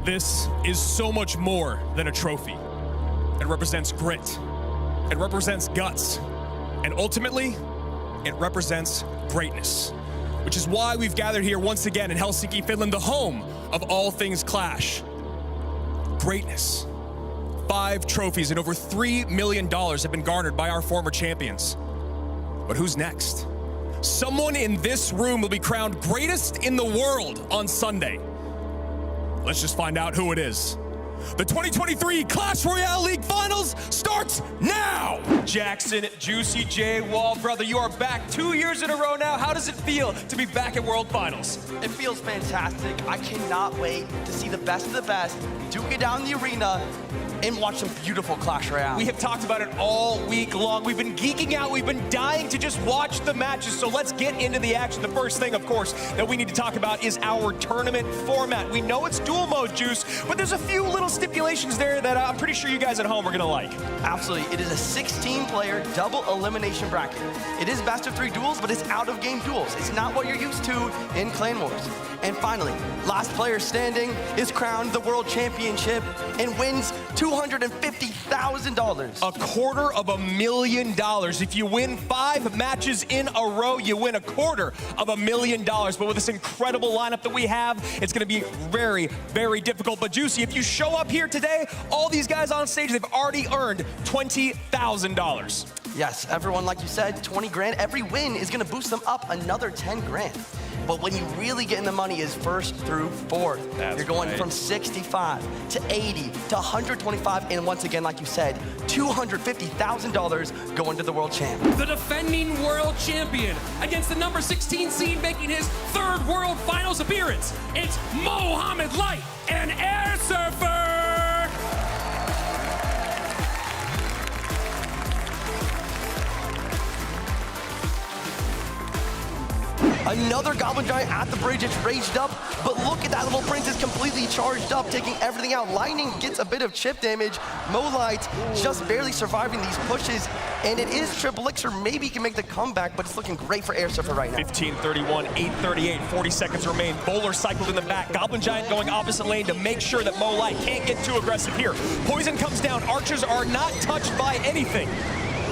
This is so much more than a trophy. It represents grit. It represents guts. And ultimately, it represents greatness, which is why we've gathered here once again in Helsinki, Finland, the home of all things Clash. Greatness. 5 trophies and over $3 million have been garnered by our former champions. But who's next? Someone in this room will be crowned greatest in the world on Sunday. Let's just find out who it is. The 2023 Clash Royale League Finals starts now! Jackson, Juicy J, Wall, brother, you are back 2 years in a row now. How does it feel to be back at World Finals? It feels fantastic. I cannot wait to see the best of the best duke it down in the arena and watch some beautiful Clash Royale. We have talked about it all week long. We've been geeking out. We've been dying to just watch the matches. So let's get into the action. The first thing, of course, that we need to talk about is our tournament format. We know it's dual mode, Juice, but there's a few little stipulations there that I'm pretty sure you guys at home are gonna like. Absolutely. It is a 16-player double elimination bracket. It is best of 3 duels, but it's out-of-game duels. It's not what you're used to in Clan Wars. And finally, last player standing is crowned the World Championship and wins $250,000. $250,000. If you win 5 matches in a row, you win $250,000. But with this incredible lineup that we have, it's gonna be very, very difficult. But Juicy, if you show up here today, all these guys on stage, they've already earned $20,000. Yes, everyone, like you said, 20 grand. Every win is gonna boost them up another 10 grand. But when you really get in the money is 1st through 4th. You're going from 65 to 80 to 125, and once again, like you said, $250,000 going to the world champ. The defending world champion against the number 16 seed making his 3rd World Finals appearance. It's Mohamed Light, an air surfer! Another Goblin Giant at the bridge. It's raged up, but look at that little prince is completely charged up, taking everything out. Lightning gets a bit of chip damage. Molite just barely surviving these pushes, and it is Triple Elixir. Maybe he can make the comeback, but it's looking great for Air Surfer right now. 15:31, 8:38, 40 seconds remain. Bowler cycled in the back. Goblin Giant going opposite lane to make sure that Molite can't get too aggressive here. Poison comes down. Archers are not touched by anything.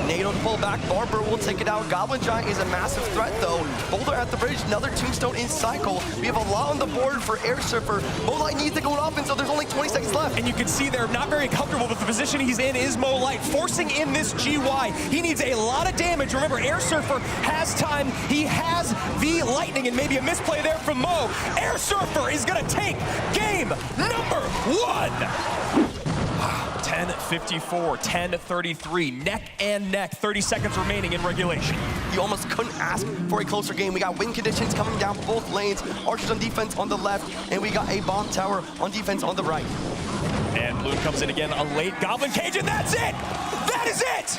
Nato to pull back, Barber will take it out. Goblin Giant is a massive threat though. Boulder at the bridge, another tombstone in cycle. We have a lot on the board for Air Surfer. Molite needs to go off, and so there's only 20 seconds left. And you can see they're not very comfortable with the position he's in is Molite, forcing in this GY. He needs a lot of damage. Remember, Air Surfer has time. He has the lightning, and maybe a misplay there from Mo. Air Surfer is gonna take game number 1. 10:54, 10:33, neck and neck, 30 seconds remaining in regulation. You almost couldn't ask for a closer game. We got wind conditions coming down both lanes, Archers on defense on the left, and we got a bomb tower on defense on the right. And Bloom comes in again, a late Goblin Cage, and that's it! That is it!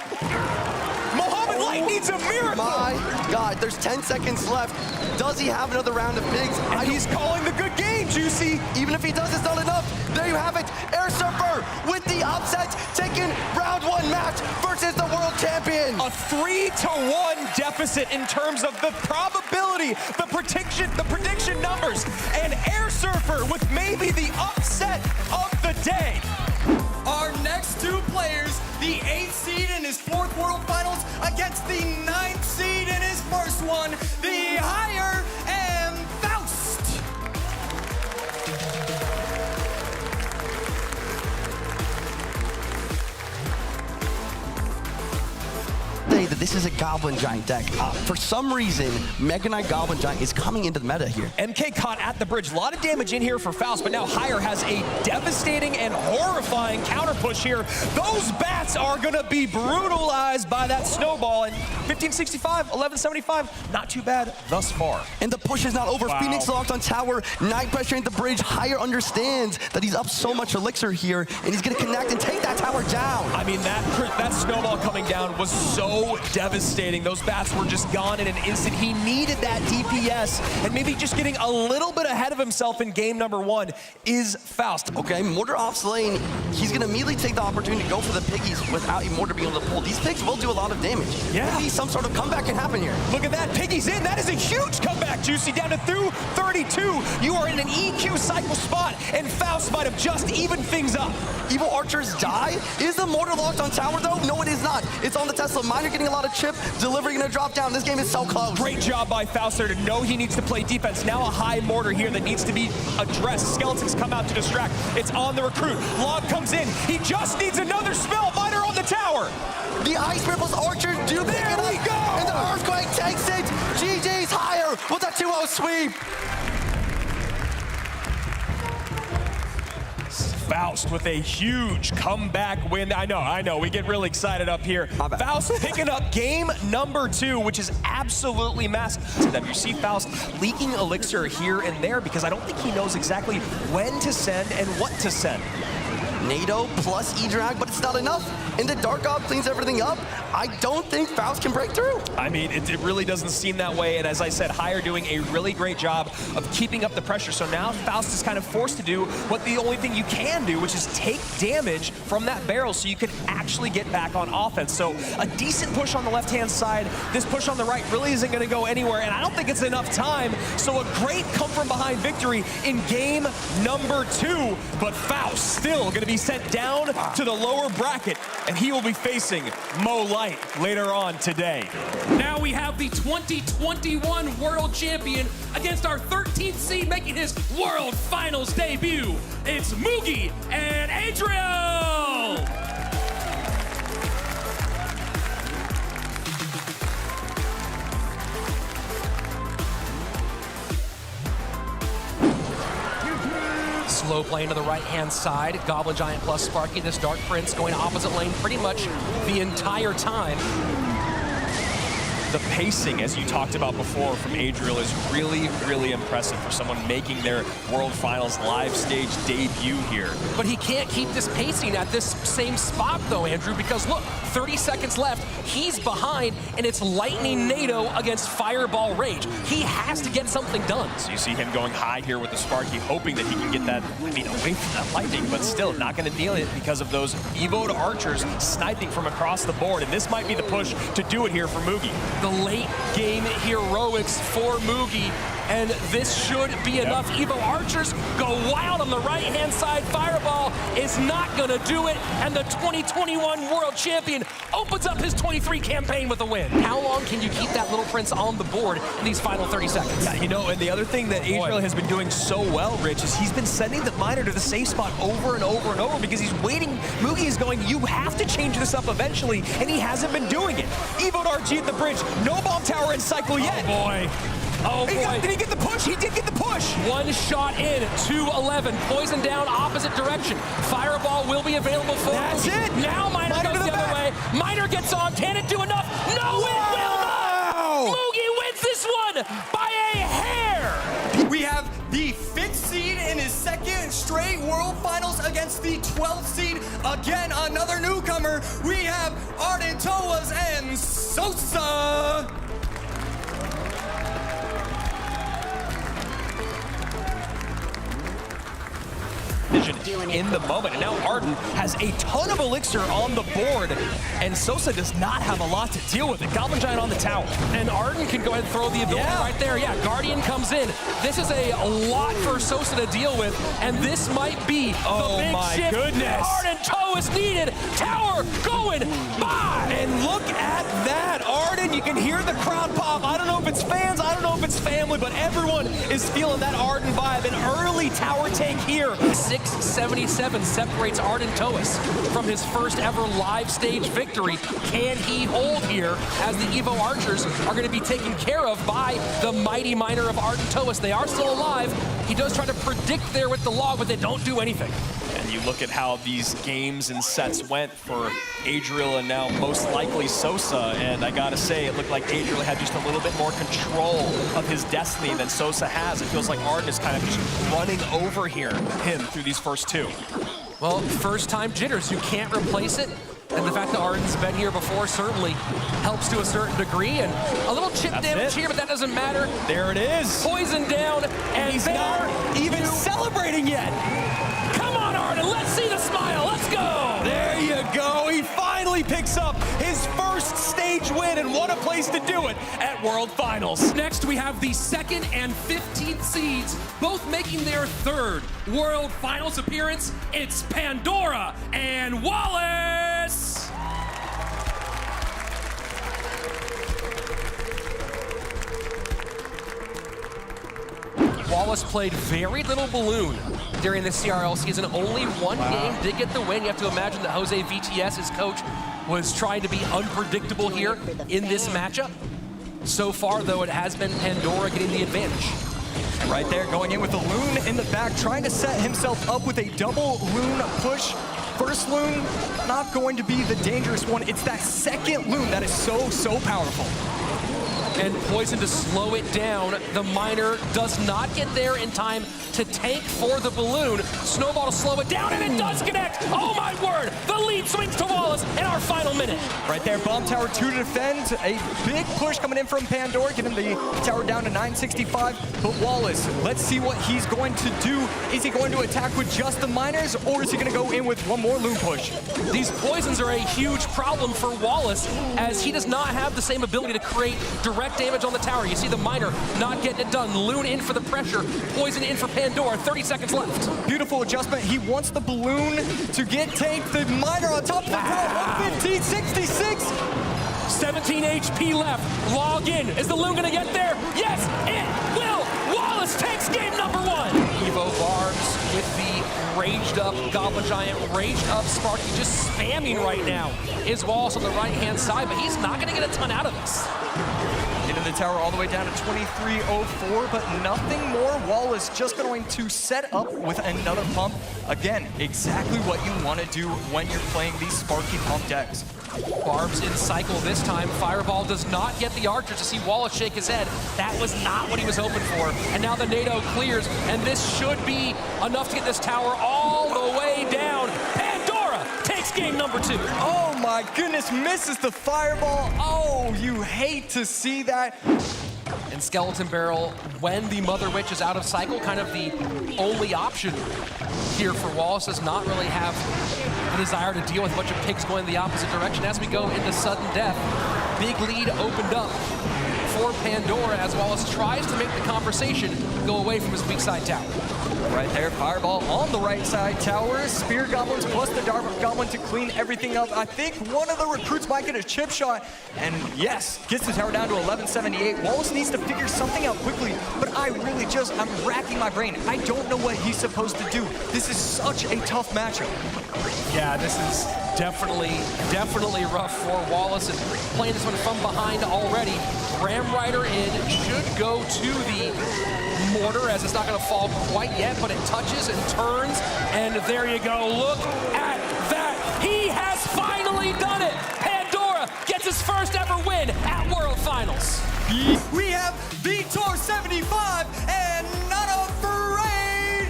Mohamed Light needs a miracle! My God, there's 10 seconds left. Does he have another round of pigs? And he's calling the good game, Juicy! Even if he does, it's not enough. There you have it. Air Surfer with the upset, taking round 1 match versus the world champion. A 3-1 deficit in terms of the probability, the prediction numbers, and Air Surfer with maybe the upset of the day. Our next 2 players, the 8th seed in his 4th World Finals against the 9th seed in his 1st one, the Higher and Faust. That this is a Goblin Giant deck. For some reason, Mega Knight Goblin Giant is coming into the meta here. MK caught at the bridge. A lot of damage in here for Faust, but now Higher has a devastating and horrifying counter push here. Those bats are gonna be brutalized by that snowball. And 1565, 1175, not too bad thus far. And the push is not over. Wow. Phoenix locked on tower, Night pressure at the bridge. Higher understands that he's up so much elixir here, and he's gonna connect and take that tower down. I mean, that snowball coming down was so devastating. devastating. Those bats were just gone in an instant. He needed that DPS, and maybe just getting a little bit ahead of himself in game number 1 is Faust. Okay, Mortar off lane, he's gonna immediately take the opportunity to go for the piggies without Mortar being able to pull. These pigs will do a lot of damage. Yeah. Maybe some sort of comeback can happen here. Look at that, Piggy's in. That is a huge comeback, Juicy, down to 32. You are in an EQ cycle spot, and Faust might have just evened things up. Evil Archers die. Is the Mortar locked on tower though? No, it is not. It's on the Tesla. Miner getting a lot of chip. Delivery gonna drop down. This game is so close. Great job by Faust there to know he needs to play defense. Now a high mortar here that needs to be addressed. Skeletons come out to distract. It's on the recruit. Log comes in. He just needs another spell. Miner on the tower. The Ice Ripples Archers do pick it up. we go. And the Earthquake takes it. GG's higher with a 2-0 sweep. Faust with a huge comeback win. I know, we get really excited up here. Faust picking up game number 2, which is absolutely massive. You see Faust leaking elixir here and there because I don't think he knows exactly when to send and what to send. NATO plus E-Drag, but it's not enough. And the Dark God cleans everything up. I don't think Faust can break through. I mean, it really doesn't seem that way. And as I said, Higher doing a really great job of keeping up the pressure. So now Faust is kind of forced to do what the only thing you can do, which is take damage from that barrel so you can actually get back on offense. So a decent push on the left-hand side. This push on the right really isn't going to go anywhere. And I don't think it's enough time. So a great come-from-behind victory in game number 2. But Faust still going to be sent down to the lower bracket, and he will be facing Mo Light later on today. Now we have the 2021 World Champion against our 13th seed making his World Finals debut. It's Mugi and Adriel! Slow play into the right-hand side. Goblin Giant plus Sparky. This Dark Prince going opposite lane pretty much the entire time. The pacing, as you talked about before, from Adriel is really, really impressive for someone making their World Finals live stage debut here. But he can't keep this pacing at this same spot, though, Andrew, because look, 30 seconds left, he's behind, and it's Lightning NATO against Fireball Rage. He has to get something done. So you see him going high here with the Sparky, hoping that he can get that, away from that Lightning, but still not going to deal it because of those Evoed Archers sniping from across the board, and this might be the push to do it here for Mugi. The late game heroics for Mugi, and this should be enough. Evo Archers go wild on the right-hand side. Fireball is not going to do it, and the 2021 World Champion opens up his 23 campaign with a win. How long can you keep that little prince on the board in these final 30 seconds? Yeah, and the other thing that Adriel has been doing so well, Rich, is he's been sending the miner to the safe spot over and over and over because he's waiting. Mugi is going, you have to change this up eventually, and he hasn't been doing it. Evoed RG at the bridge, no bomb tower in cycle yet. Oh boy. Oh boy. Did he get the push? He did get the push. One shot in, 2-11, poison down, opposite direction. Fireball will be available for That's Mugi. it. Now Miner goes the other way. Miner gets on. Can it do enough? No, it will not. Mugi wins this one by a hair. We have the 5th seed in his 2nd straight World Finals against the 12th seed. Again, another newcomer. We have Arden Toas and Sosa. In the moment, and now Arden has a ton of elixir on the board, and Sosa does not have a lot to deal with it. Goblin Giant on the tower. And Arden can go ahead and throw the ability right there. Yeah, Guardian comes in. This is a lot for Sosa to deal with, and this might be the big shift. Goodness. Arden toe is needed. Tower going by. And look at that, Arden. You can hear the crowd pop. I don't know if it's fans, I don't know if it's family, but everyone is feeling that Arden vibe. An early tower take here. 677 separates Arden Toas from his first ever live stage victory. Can he hold here as the Evo Archers are going to be taken care of by the mighty miner of Arden Toas? They are still alive. He does try to predict there with the log, but they don't do anything. And you look at how these games and sets went for Adriel and now most likely Sosa, and I gotta say, it looked like Adriel had just a little bit more control of his destiny than Sosa has. It feels like Arden is kind of just running over him through these first two. Well, first time jitters, you can't replace it. And the fact that Arden's been here before certainly helps to a certain degree. And a little chip damage here, but that doesn't matter. There it is. Poison down, and He's not even celebrating yet. Come on, Arden, let's see the smile. Let's go. There you go. He finally picks up his first stage win, and what a place to do it at World Finals. Next, we have the 2nd and 15th seeds, both making their 3rd World Finals appearance. It's Pandora and Wallace. Wallace played very little balloon during the CRL season. Only one game did get the win. You have to imagine that Jose VTS, his coach, was trying to be unpredictable here in this matchup. So far, though, it has been Pandora getting the advantage. And right there, going in with the Loon in the back, trying to set himself up with a double Loon push. First Loon, not going to be the dangerous one. It's that second Loon that is so powerful. And Poison to slow it down. The Miner does not get there in time to tank for the balloon. Snowball to slow it down, and it does connect. Oh my word! The lead swings to Wallace in our final minute. Right there, Bomb Tower 2 to defend. A big push coming in from Pandora, getting the tower down to 965. But Wallace, let's see what he's going to do. Is he going to attack with just the Miners, or is he going to go in with one more Loon push? These Poisons are a huge problem for Wallace, as he does not have the same ability to create direct damage on the tower. You see the Miner not getting it done. Loon in for the pressure. Poison in for Pandora. 30 seconds left. Beautiful adjustment. He wants the balloon to get tanked. The Miner on top of the tower. 115, 66. 17 HP left. Log in. Is the Loon going to get there? Yes, it will. Wallace takes game number 1. Evo Barbs with the raged up Goblin Giant, raged up Sparky, just spamming right now. Is Wallace on the right-hand side, but he's not going to get a ton out of this. Into the tower all the way down to 2304, but nothing more. Wallace just going to set up with another pump. Again, exactly what you want to do when you're playing these Sparky pump decks. Barbs in cycle this time. Fireball does not get the Archer to see Wallace shake his head. That was not what he was hoping for. And now the NATO clears, and this should be enough to get this tower all the way down. Pandora takes game number 2. Oh my goodness, misses the Fireball. Oh, you hate to see that. And Skeleton Barrel, when the Mother Witch is out of cycle, kind of the only option here for Wallace, does not really have the desire to deal with a bunch of pigs going the opposite direction. As we go into sudden death, big lead opened up for Pandora as Wallace tries to make the conversation go away from his weak side tower. Right there, Fireball on the right side tower. Spear Goblins plus the Dark Goblin to clean everything up. I think one of the recruits might get a chip shot. And yes, gets the tower down to 1178. Wallace needs to figure something out quickly, but I'm racking my brain. I don't know what he's supposed to do. This is such a tough matchup. Yeah, this is definitely rough for Wallace, and playing this one from behind already. Ram Rider in should go to the mortar, as it's not going to fall quite yet, but it touches and turns, and there you go. Look at that. He has finally done it. Pandora gets his first ever win at World Finals. We have Vitor 75 and Not Afraid.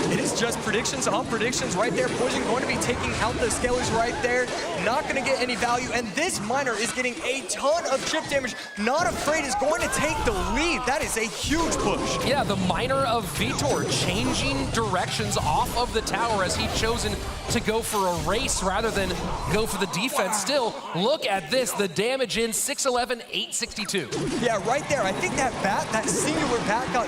It is just predictions on predictions right there. Poison going to be taking out the Scalers right there. Not going to get any value. And this Miner is getting a ton of chip damage. Not Afraid is going to take the lead. That is a huge push. Yeah, the Miner of Vitor changing directions off of the tower as he's chosen to go for a race rather than go for the defense. Still, look at this. The damage in 611, 862. Yeah, right there. I think that bat, that singular bat got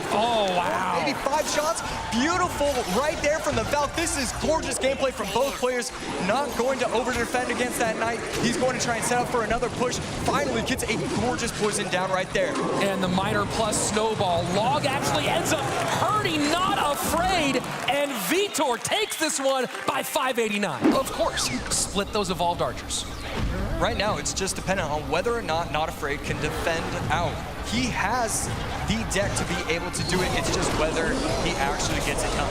maybe 5 shots. Beautiful right there from the Valk. This is gorgeous gameplay from both players. Not going to over-defend against that Knight. He's going to try and set up for another push. Finally gets a gorgeous Poison down right there. And the Miner plus Snowball. Log actually ends up hurting Not Afraid, and Vitor takes this one by 589. Of course, split those Evolved Archers. Right now, it's just dependent on whether or not Not Afraid can defend out. He has the deck to be able to do it. It's just whether he actually gets it done.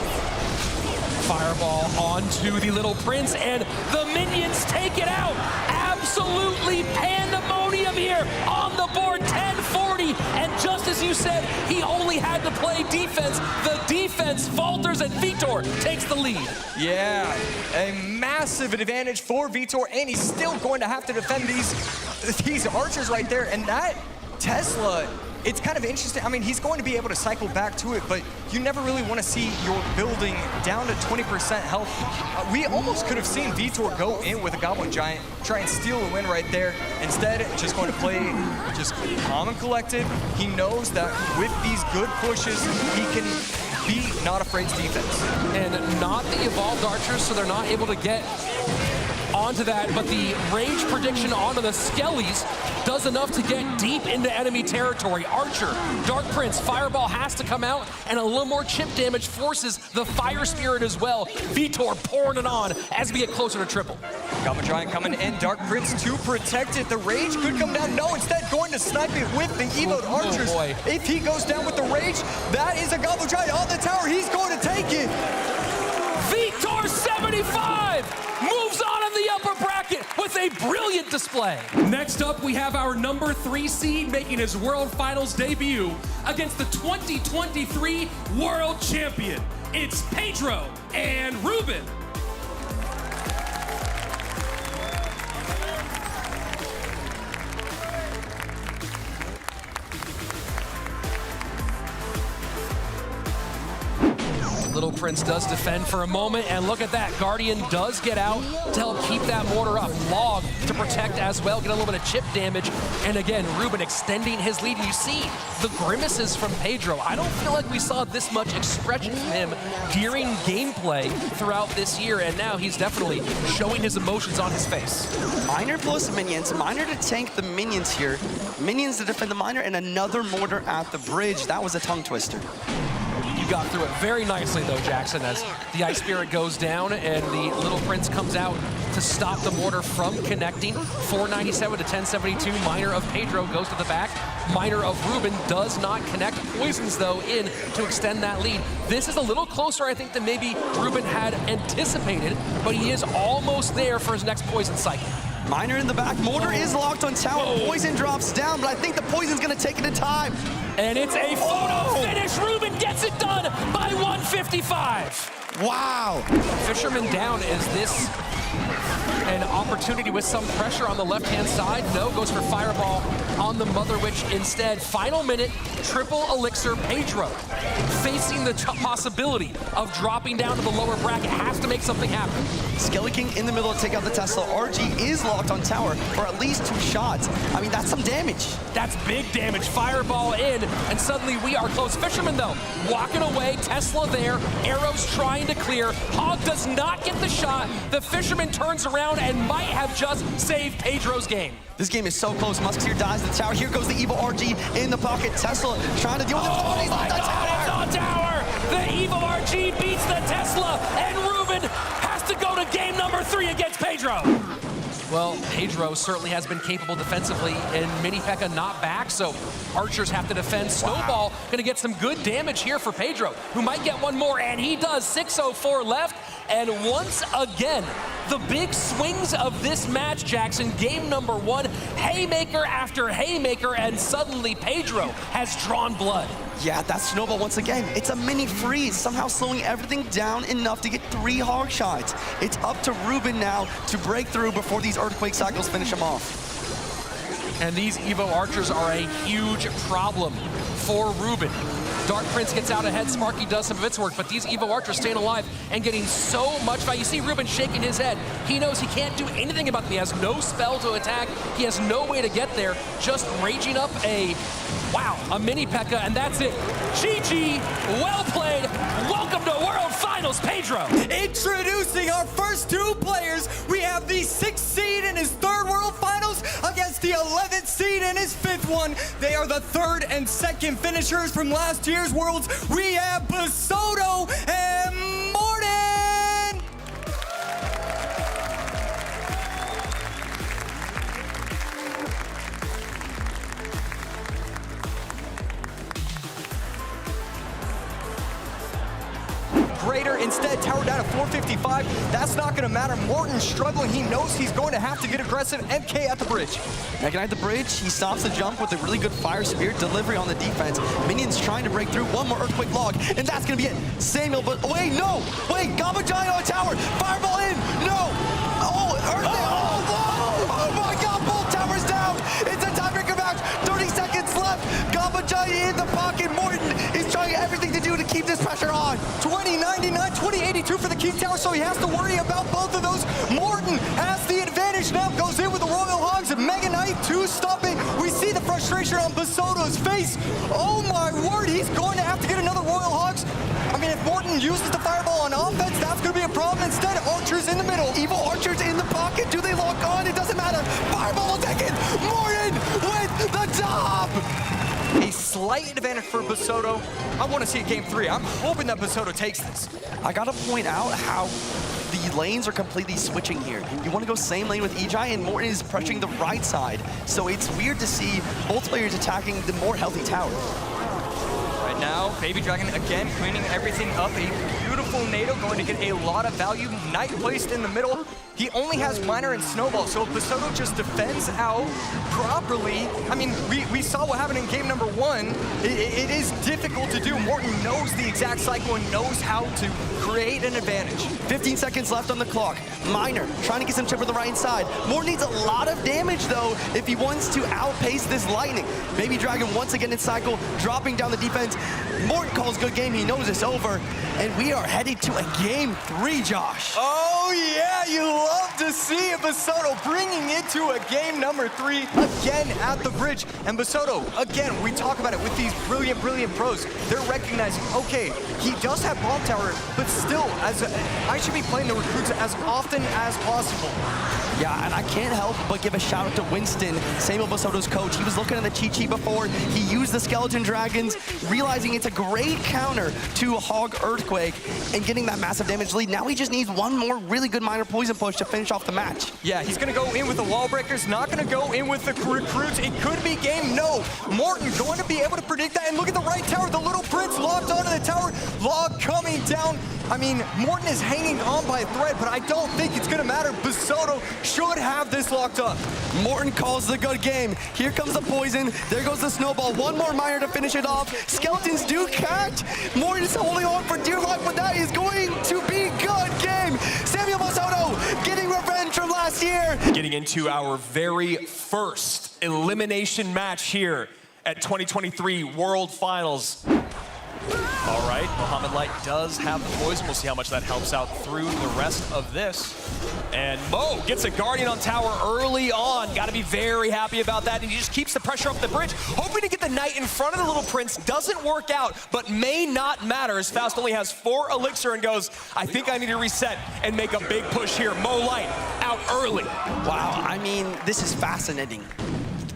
Fireball onto the Little Prince, and the minions take it out. Absolutely pandemonium here on the board. 1040, and just you said, he only had to play defense. The defense falters and Vitor takes the lead. Yeah, a massive advantage for Vitor, and he's still going to have to defend these archers right there. And that Tesla, it's kind of interesting. I mean, he's going to be able to cycle back to it, but you never really want to see your building down to 20% health. We almost could have seen Vitor go in with a Goblin Giant, try and steal a win right there. Instead, just going to play just calm and collected. He knows that with these good pushes, he can be not afraid's defense. And not the evolved archers, so they're not able to get onto that, but the range prediction onto the Skellies does enough to get deep into enemy territory. Archer, Dark Prince, Fireball has to come out, and a little more chip damage forces the Fire Spirit as well. Vitor pouring it on as we get closer to triple. Goblin Giant coming in, Dark Prince to protect it. The Rage could come down. No, instead going to snipe it with the Evoed Archers. Boy. If he goes down with the Rage, that is a Goblin Giant on the tower. He's going to take it. Vitor 75 moves on in the upper bracket with a brilliant display. Next up, we have our number 3 seed making his World Finals debut against the 2023 World Champion. It's Pedro and Ruben. Little Prince does defend for a moment, and look at that. Guardian does get out to help keep that mortar up. Log to protect as well, get a little bit of chip damage. And again, Ruben extending his lead. You see the grimaces from Pedro. I don't feel like we saw this much expression from him during gameplay throughout this year, and now he's definitely showing his emotions on his face. Miner plus minions. Miner to tank the minions here. Minions to defend the Miner, and another mortar at the bridge. That was a tongue twister. Got through it very nicely, though, Jackson, as the Ice Spirit goes down and the Little Prince comes out to stop the mortar from connecting. 497 to 1072. Miner of Pedro goes to the back. Miner of Ruben does not connect. Poisons, though, in to extend that lead. This is a little closer, I think, than maybe Ruben had anticipated, but he is almost there for his next poison cycle. Miner in the back. Mortar is locked on tower. Poison drops down, but I think the poison's going to take it in time. And it's a photo finish. Ruben gets it done by 155. Wow. Fisherman down. Is this an opportunity with some pressure on the left-hand side? No, goes for Fireball on the Mother Witch instead. Final minute, triple elixir. Pedro facing the possibility of dropping down to the lower bracket. Has to make something happen. Skelly King in the middle to take out the Tesla. RG is locked on tower for at least 2 shots. I mean, that's some damage. That's big damage. Fireball in, and suddenly we are close. Fisherman, though, walking away. Tesla there. Arrows trying to clear. Hog does not get the shot. The Fisherman turns around and might have just saved Pedro's game. This game is so close. Musketeer dies the tower. Here goes the evil RG in the pocket. Tesla trying to deal with it. Oh He's my on the God, tower. it's on tower. The evil RG beats the Tesla, and Ruben has to go to game number 3 against Pedro. Well, Pedro certainly has been capable defensively, and Mini P.E.K.K.A not back, so Archers have to defend. Snowball gonna get some good damage here for Pedro, who might get one more, and he does. 6:04 left, and once again, the big swings of this match, Jackson. Game number 1, haymaker after haymaker, and suddenly Pedro has drawn blood. Yeah, that's Snowball once again. It's a mini freeze, somehow slowing everything down enough to get 3 hog shots. It's up to Ruben now to break through before these earthquake cycles finish him off. And these Evo Archers are a huge problem for Ruben. Dark Prince gets out ahead, Sparky does some of its work, but these Evo Archers staying alive and getting so much value. You see Ruben shaking his head. He knows he can't do anything about them. He has no spell to attack. He has no way to get there. Just raging up a mini P.E.K.K.A, and that's it. GG, well played. Welcome to World Finals, Pedro. Introducing our first 2 players, we have the 6th seed in his 3rd World Finals against the 11th seed in his 5th one. They are the 3rd and 2nd finishers from last year's Worlds. We have Basoto and Morton. Greater Instead, tower down at 455. That's not going to matter. Morton struggling. He knows he's going to have to get aggressive. MK at the bridge. Mega Knight at the bridge. He stops the jump with a really good Fire Spirit delivery on the defense. Minions trying to break through. One more Earthquake log, and that's going to be it. Samuel, but wait, no! Wait, Gamba Giant on tower! Fireball in! No! Oh, Earthquake! Oh my god, both towers down! It's a tiebreaker match! 30 seconds left! Gamba Giant in the pocket. Morton is trying everything to do to keep this pressure on. 2099, 2082 for the King Tower, so he has to worry about both of those. Morton has the advantage now, goes in with the Royal Hogs, and Mega Knight to stop it. We see the frustration on Basoto's face. Oh my word, he's going to have to get another Royal Hogs. I mean, if Morton uses the Fireball on offense, that's going to be a problem. Instead, Archer's in the middle. Evil Archer's in the pocket. Do they lock on? It doesn't matter. Fireball will take it. Morton with the top. A slight advantage for Basoto. I want to see a game 3. I'm hoping that Basoto takes this. I got to point out how the lanes are completely switching here. You want to go same lane with Ejai, and Morton is pressuring the right side. So it's weird to see both players attacking the more healthy tower. Right now, Baby Dragon again cleaning everything up. A beautiful NATO going to get a lot of value. Knight placed in the middle. He only has Miner and Snowball, so if Basoto just defends out properly, I mean, we saw what happened in game number 1. It is difficult to do. Morton knows the exact cycle and knows how to create an advantage. 15 seconds left on the clock. Miner trying to get some chip on the right side. Morton needs a lot of damage, though, if he wants to outpace this Lightning. Baby Dragon once again in cycle, dropping down the defense. Morton calls good game. He knows it's over. And we are headed to a game 3, Josh. Oh, yeah, you love to see it. Basoto bringing it to a game number 3 again at the bridge. And Basoto, again, we talk about it with these brilliant, brilliant pros. They're recognizing, okay, he does have Bomb Tower, but still, I should be playing the recruits as often as possible. Yeah, and I can't help but give a shout out to Winston, Samuel Basoto's coach. He was looking at the cheat sheet before. He used the Skeleton Dragons, realizing it's a great counter to Hog Earthquake and getting that massive damage lead. Now he just needs one more really good Miner Poison push to finish off the match. Yeah, he's going to go in with the Wall Breakers, not going to go in with the recruits. It could be game. No. Morton going to be able to predict that. And look at the right tower. The Little Prince locked onto the tower. Log coming down. I mean, Morton is hanging on by a thread, but I don't think it's going to matter. Basoto should have this locked up. Morton calls the good game. Here comes the poison. There goes the snowball. One more Miner to finish it off. Skeletons do catch. Morton's holding on for dear life, but that is going to be good game. Samuel Basoto getting revenge from last year. Getting into our very first elimination match here at 2023 World Finals. All right, Mohamed Light does have the poison. We'll see how much that helps out through the rest of this. And Mo gets a Guardian on tower early on. Got to be very happy about that. And he just keeps the pressure up the bridge, hoping to get the Knight in front of the Little Prince. Doesn't work out, but may not matter as Faust only has 4 elixir and goes, I think I need to reset and make a big push here. Mo Light out early. Wow, I mean, this is fascinating.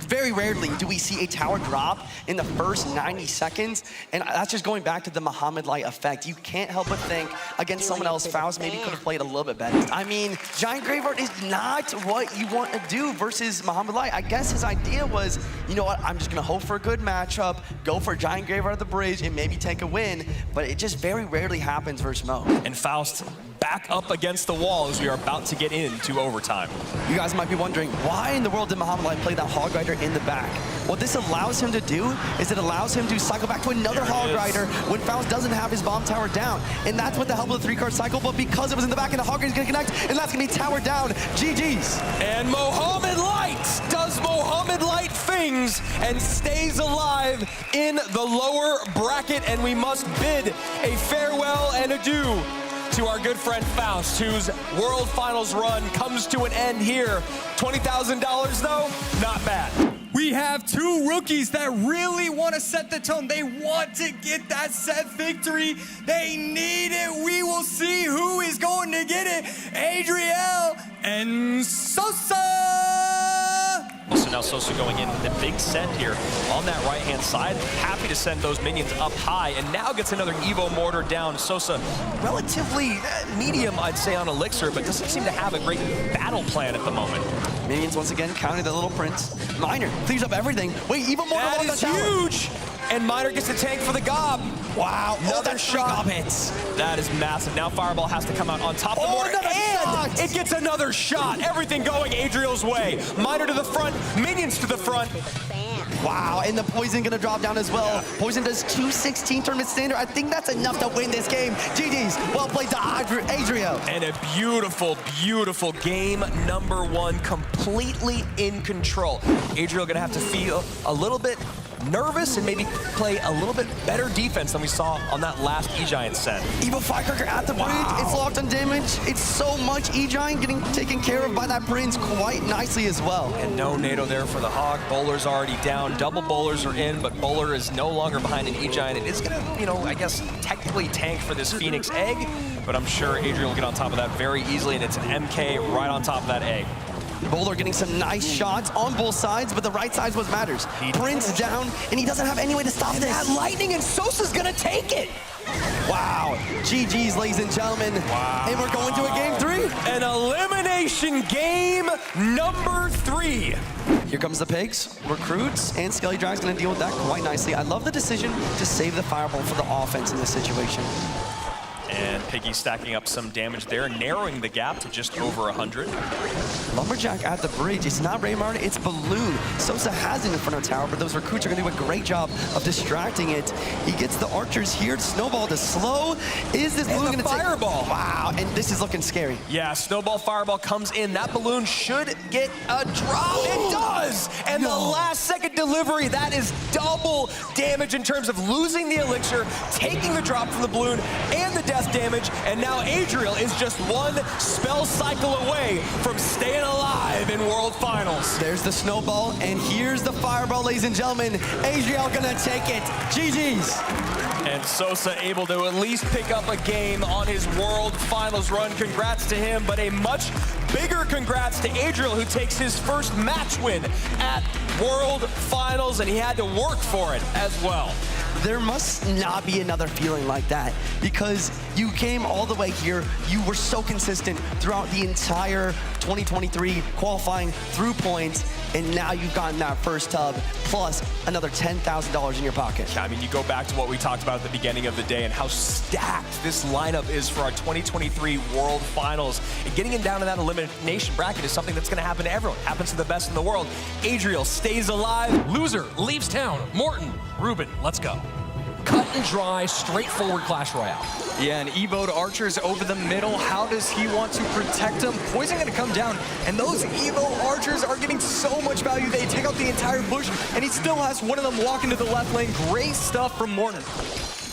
Very rarely do we see a tower drop in the first 90 seconds, and that's just going back to the Mohamed Light effect. You can't help but think against someone else, Faust maybe could have played a little bit better. I mean, Giant Graveyard is not what you want to do versus Mohamed Light. I guess his idea was, you know what, I'm just gonna hope for a good matchup, go for Giant Graveyard at the bridge, and maybe take a win, but it just very rarely happens versus Mo. And Faust back up against the wall as we are about to get into overtime. You guys might be wondering, why in the world did Mohamed Light play that Hog Rider in the back? What this allows him to do is it allows him to cycle back to another Hog Rider when Faust doesn't have his Bomb Tower down. And that's with the help of the 3-card cycle, but because it was in the back and the Hog Rider is gonna connect, and that's gonna be tower down. GG's. And Mohamed Light does Mohamed Light things and stays alive in the lower bracket, and we must bid a farewell and adieu to our good friend Faust, whose World Finals run comes to an end here. $20,000 though, not bad. We have 2 rookies that really want to set the tone. They want to get that set victory. They need it. We will see who is going to get it. Adriel and Sosa. So now Sosa going in the big send here on that right-hand side. Happy to send those minions up high, and now gets another Evo Mortar down. Sosa, relatively medium, I'd say, on Elixir, but doesn't seem to have a great battle plan at the moment. Minions once again counting the Little Prince. Miner clears up everything. Wait, Evo Mortar That on the is tower. huge! And Miner gets the tank for the gob. Wow, Another shot. hits. That is massive. Now Fireball has to come out on top of the mortar, another and shot. it gets another shot. Everything going Adriel's way. Miner to the front, minions to the front. Wow, and the Poison gonna drop down as well. Poison does 216 tournament standard. I think that's enough to win this game. GG's, well played to Adrio. And a beautiful, beautiful game number 1, completely in control. Adriel gonna have to feel a little bit nervous and maybe play a little bit better defense than we saw on that last E-Giant set. Evil Firecracker at the bridge. It's locked on damage. It's so much E-Giant getting taken care of by that Prince quite nicely as well. And no NATO there for the Hog. Bowler's already down. Double Bowlers are in, but Bowler is no longer behind an E-Giant. It is gonna, you know, I guess technically tank for this Phoenix egg, but I'm sure Adriel will get on top of that very easily, and it's an MK right on top of that egg. Bowler getting some nice shots on both sides, but the right side's what matters. Prince down, and he doesn't have any way to stop this. That lightning, and Sosa's gonna take it. Wow. GG's, ladies and gentlemen. Wow. And we're going to a game 3. An elimination game number 3. Here comes the pigs, recruits, and Skelly Drag's gonna deal with that quite nicely. I love the decision to save the Fireball for the offense in this situation. And Piggy stacking up some damage there, narrowing the gap to just over 100. Lumberjack at the bridge. It's not Raymar, it's Balloon. Sosa has it in front of tower, but those recruits are gonna do a great job of distracting it. He gets the archers here. Snowball to slow. Is this Balloon gonna Fireball. Wow, and this is looking scary. Yeah, Snowball Fireball comes in. That balloon should get a drop. It does! And the last second delivery, that is double damage in terms of losing the elixir, taking the drop from the balloon, and the death damage. And now Adriel is just one spell cycle away from staying alive in World Finals. There's the Snowball, and here's the Fireball, ladies and gentlemen. Adriel gonna take it. GG's. And Sosa able to at least pick up a game on his World Finals run. Congrats to him, but a much bigger congrats to Adriel, who takes his first match win at World Finals, and he had to work for it as well. There must not be another feeling like that, because you came all the way here. You were so consistent throughout the entire 2023 qualifying through points, and now you've gotten that first tub plus another $10,000 in your pocket. I mean, you go back to what we talked about at the beginning of the day and how stacked this lineup is for our 2023 World Finals. And getting it down to that elimination bracket is something that's going to happen to everyone. Happens to the best in the world. Adriel stays alive. Loser leaves town. Morton, Ruben, let's go. Cut and dry, straightforward Clash Royale. Yeah, and Evo to Archers over the middle. How does he want to protect them? Poison gonna come down, and those Evo Archers are getting so much value. They take out the entire bush, and he still has one of them walk into the left lane. Great stuff from Morton.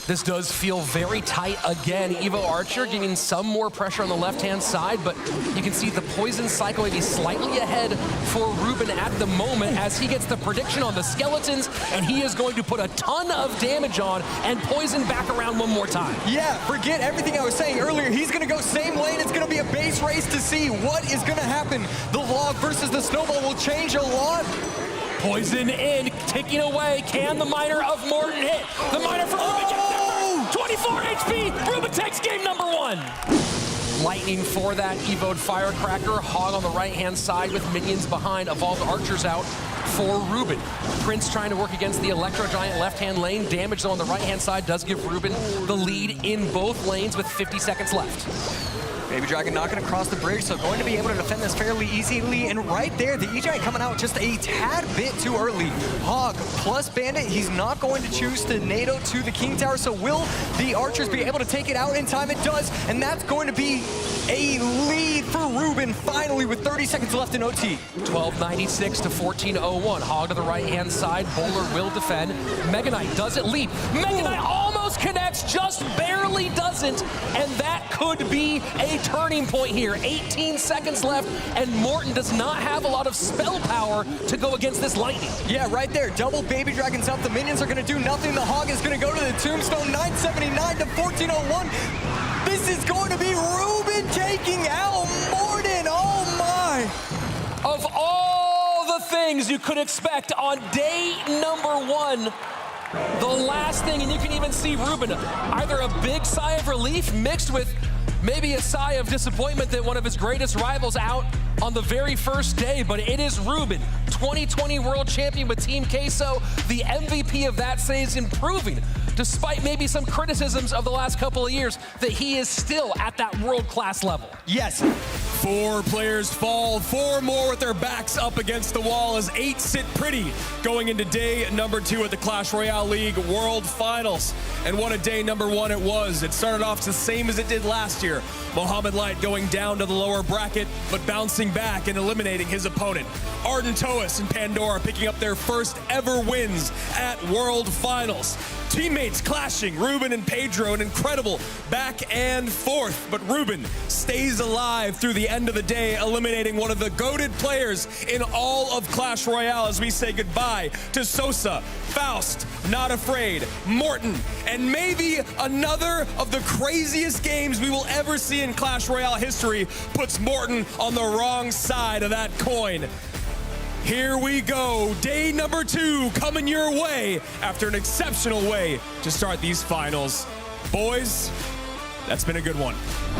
This does feel very tight again. Evo Archer giving some more pressure on the left-hand side, but you can see the Poison cycle maybe slightly ahead for Ruben at the moment as he gets the prediction on the skeletons, and he is going to put a ton of damage on and Poison back around one more time. Yeah, forget everything I was saying earlier. He's gonna go same lane. It's gonna be a base race to see what is gonna happen. The log versus the snowball will change a lot. Poison in, ticking away. Can the miner of Morton hit? The miner from Ruben gets there. 24 HP. Ruben takes game number 1. Lightning for that Evoed Firecracker. Hog on the right-hand side with minions behind. Evolved Archers out for Ruben. Prince trying to work against the Electro Giant left-hand lane. Damage though on the right-hand side does give Ruben the lead in both lanes with 50 seconds left. Baby Dragon not going to cross the bridge, so going to be able to defend this fairly easily. And right there, the E-Giant coming out just a tad bit too early. Hog plus Bandit, he's not going to choose to NATO to the King Tower, so will the Archers be able to take it out in time? It does, and that's going to be a lead for Ruben finally with 30 seconds left in OT. 1296 to 1401. Hog to the right-hand side. Bowler will defend. Mega Knight does it leap. Mega Knight almost connects, just barely doesn't, and that could be a turning point here. 18 seconds left, and Morton does not have a lot of spell power to go against this lightning. Yeah, right there. Double Baby Dragons up. The minions are going to do nothing. The Hog is going to go to the Tombstone. 979 to 1401. This is going to be Ruben taking out Morton. Oh my. Of all the things you could expect on day number 1, the last thing, and you can even see Ruben, either a big sigh of relief mixed with maybe a sigh of disappointment that one of his greatest rivals out on the very first day, but it is Ruben, 2020 world champion with Team Queso, the MVP of that season, proving, despite maybe some criticisms of the last couple of years, that he is still at that world-class level. Yes. 4 players fall, 4 more with their backs up against the wall as 8 sit pretty going into day number 2 at the Clash Royale League World Finals. And what a day number 1 it was. It started off the same as it did last year. Mohamed Light going down to the lower bracket, but bouncing back and eliminating his opponent. Arden Toas and Pandora picking up their first ever wins at World Finals. Teammates clashing, Ruben and Pedro, an incredible back and forth, but Ruben stays alive through the end of the day, eliminating one of the goated players in all of Clash Royale as we say goodbye to Sosa, Faust, Not Afraid, Morton, and maybe another of the craziest games we will ever see in Clash Royale history puts Morton on the wrong side of that coin. Here we go, day number 2 coming your way after an exceptional way to start these finals. Boys, that's been a good one.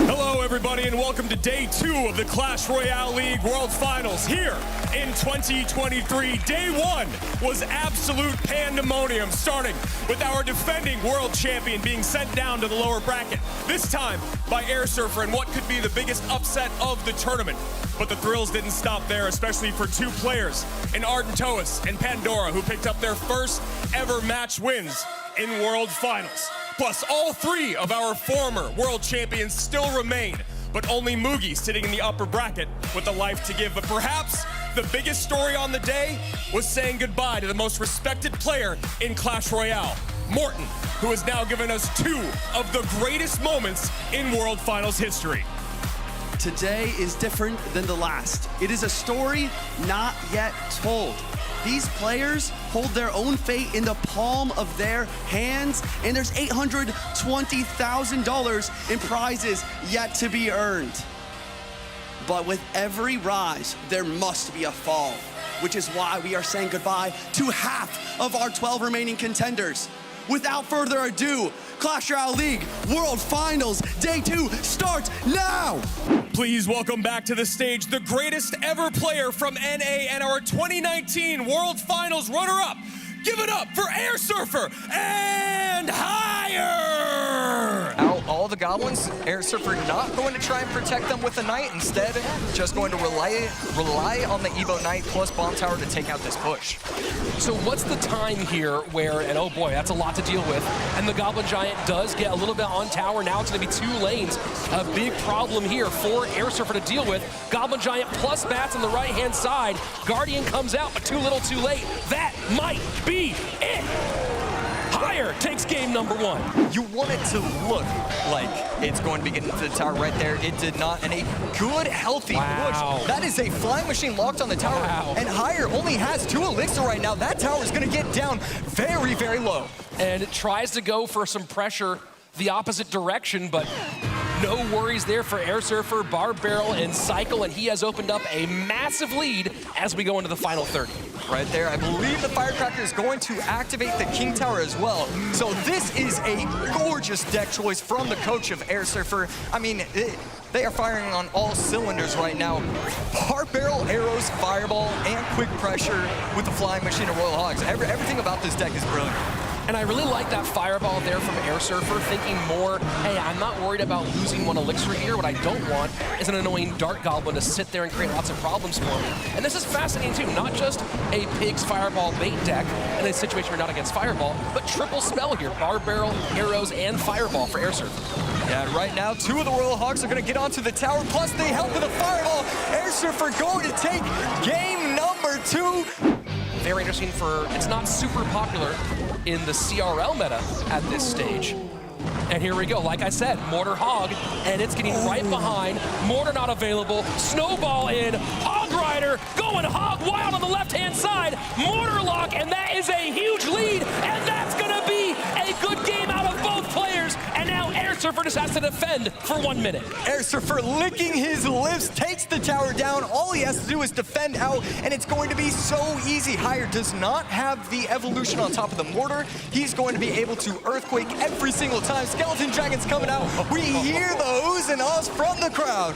Hello everybody and welcome to day 2 of the Clash Royale League World Finals here in 2023. Day 1 was absolute pandemonium, starting with our defending world champion being sent down to the lower bracket, this time by Air Surfer in what could be the biggest upset of the tournament. But the thrills didn't stop there, especially for 2 players in Arden Toas and Pandora, who picked up their first ever match wins in World Finals. Plus, all 3 of our former world champions still remain, but only Mugi sitting in the upper bracket with the life to give. But perhaps the biggest story on the day was saying goodbye to the most respected player in Clash Royale, Morton, who has now given us 2 of the greatest moments in World Finals history. Today is different than the last. It is a story not yet told. These players hold their own fate in the palm of their hands, and there's $820,000 in prizes yet to be earned. But with every rise, there must be a fall, which is why we are saying goodbye to half of our 12 remaining contenders. Without further ado, Clash Royale League World Finals Day 2 starts now! Please welcome back to the stage the greatest ever player from NA and our 2019 World Finals runner-up. Give it up for Air Surfer and Higher! Out all the goblins, Air Surfer not going to try and protect them with the Knight, instead just going to rely on the Evo Knight plus Bomb Tower to take out this push. So what's the time here where, and oh boy, that's a lot to deal with, and the Goblin Giant does get a little bit on tower. Now it's going to be 2 lanes. A big problem here for Air Surfer to deal with. Goblin Giant plus bats on the right-hand side. Guardian comes out, but too little too late. That might be it. Higher takes game number 1. You want it to look like it's going to be getting to the tower right there. It did not, and a good, healthy push. That is a flying machine locked on the tower, and Higher only has 2 elixir right now. That tower is going to get down very, very low. And it tries to go for some pressure the opposite direction, but no worries there for Air Surfer, Barb Barrel, and Cycle, and he has opened up a massive lead as we go into the final 30. Right there, I believe the Firecracker is going to activate the King Tower as well. So this is a gorgeous deck choice from the coach of Air Surfer. I mean, they are firing on all cylinders right now. Barb Barrel, arrows, fireball, and quick pressure with the flying machine of Royal Hogs. Everything about this deck is brilliant. And I really like that fireball there from Air Surfer, thinking more, hey, I'm not worried about losing 1 elixir here. What I don't want is an annoying Dart Goblin to sit there and create lots of problems for me. And this is fascinating too, not just a Pig's Fireball bait deck in a situation where you're not against Fireball, but triple spell here, Barb Barrel, arrows, and Fireball for Air Surfer. Yeah, right now, 2 of the Royal Hogs are going to get onto the tower, plus they help with a Fireball. Air Surfer going to take game number 2. Very interesting for, it's not super popular in the CRL meta at this stage. And here we go, like I said, Mortar Hog, and it's getting right behind. Mortar not available, Snowball in, Hog Rider going hog wild on the left-hand side, Mortar lock, and that is a huge lead, and that's gonna be a good game out of both players, and now Air Surfer just has to defend for 1 minute. Air Surfer licking his lips, takes the tower down. All he has to do is defend out, and it's going to be so easy. Higher does not have the evolution on top of the mortar. He's going to be able to Earthquake every single time. Skeleton Dragon's coming out. We hear the oohs and ahs from the crowd.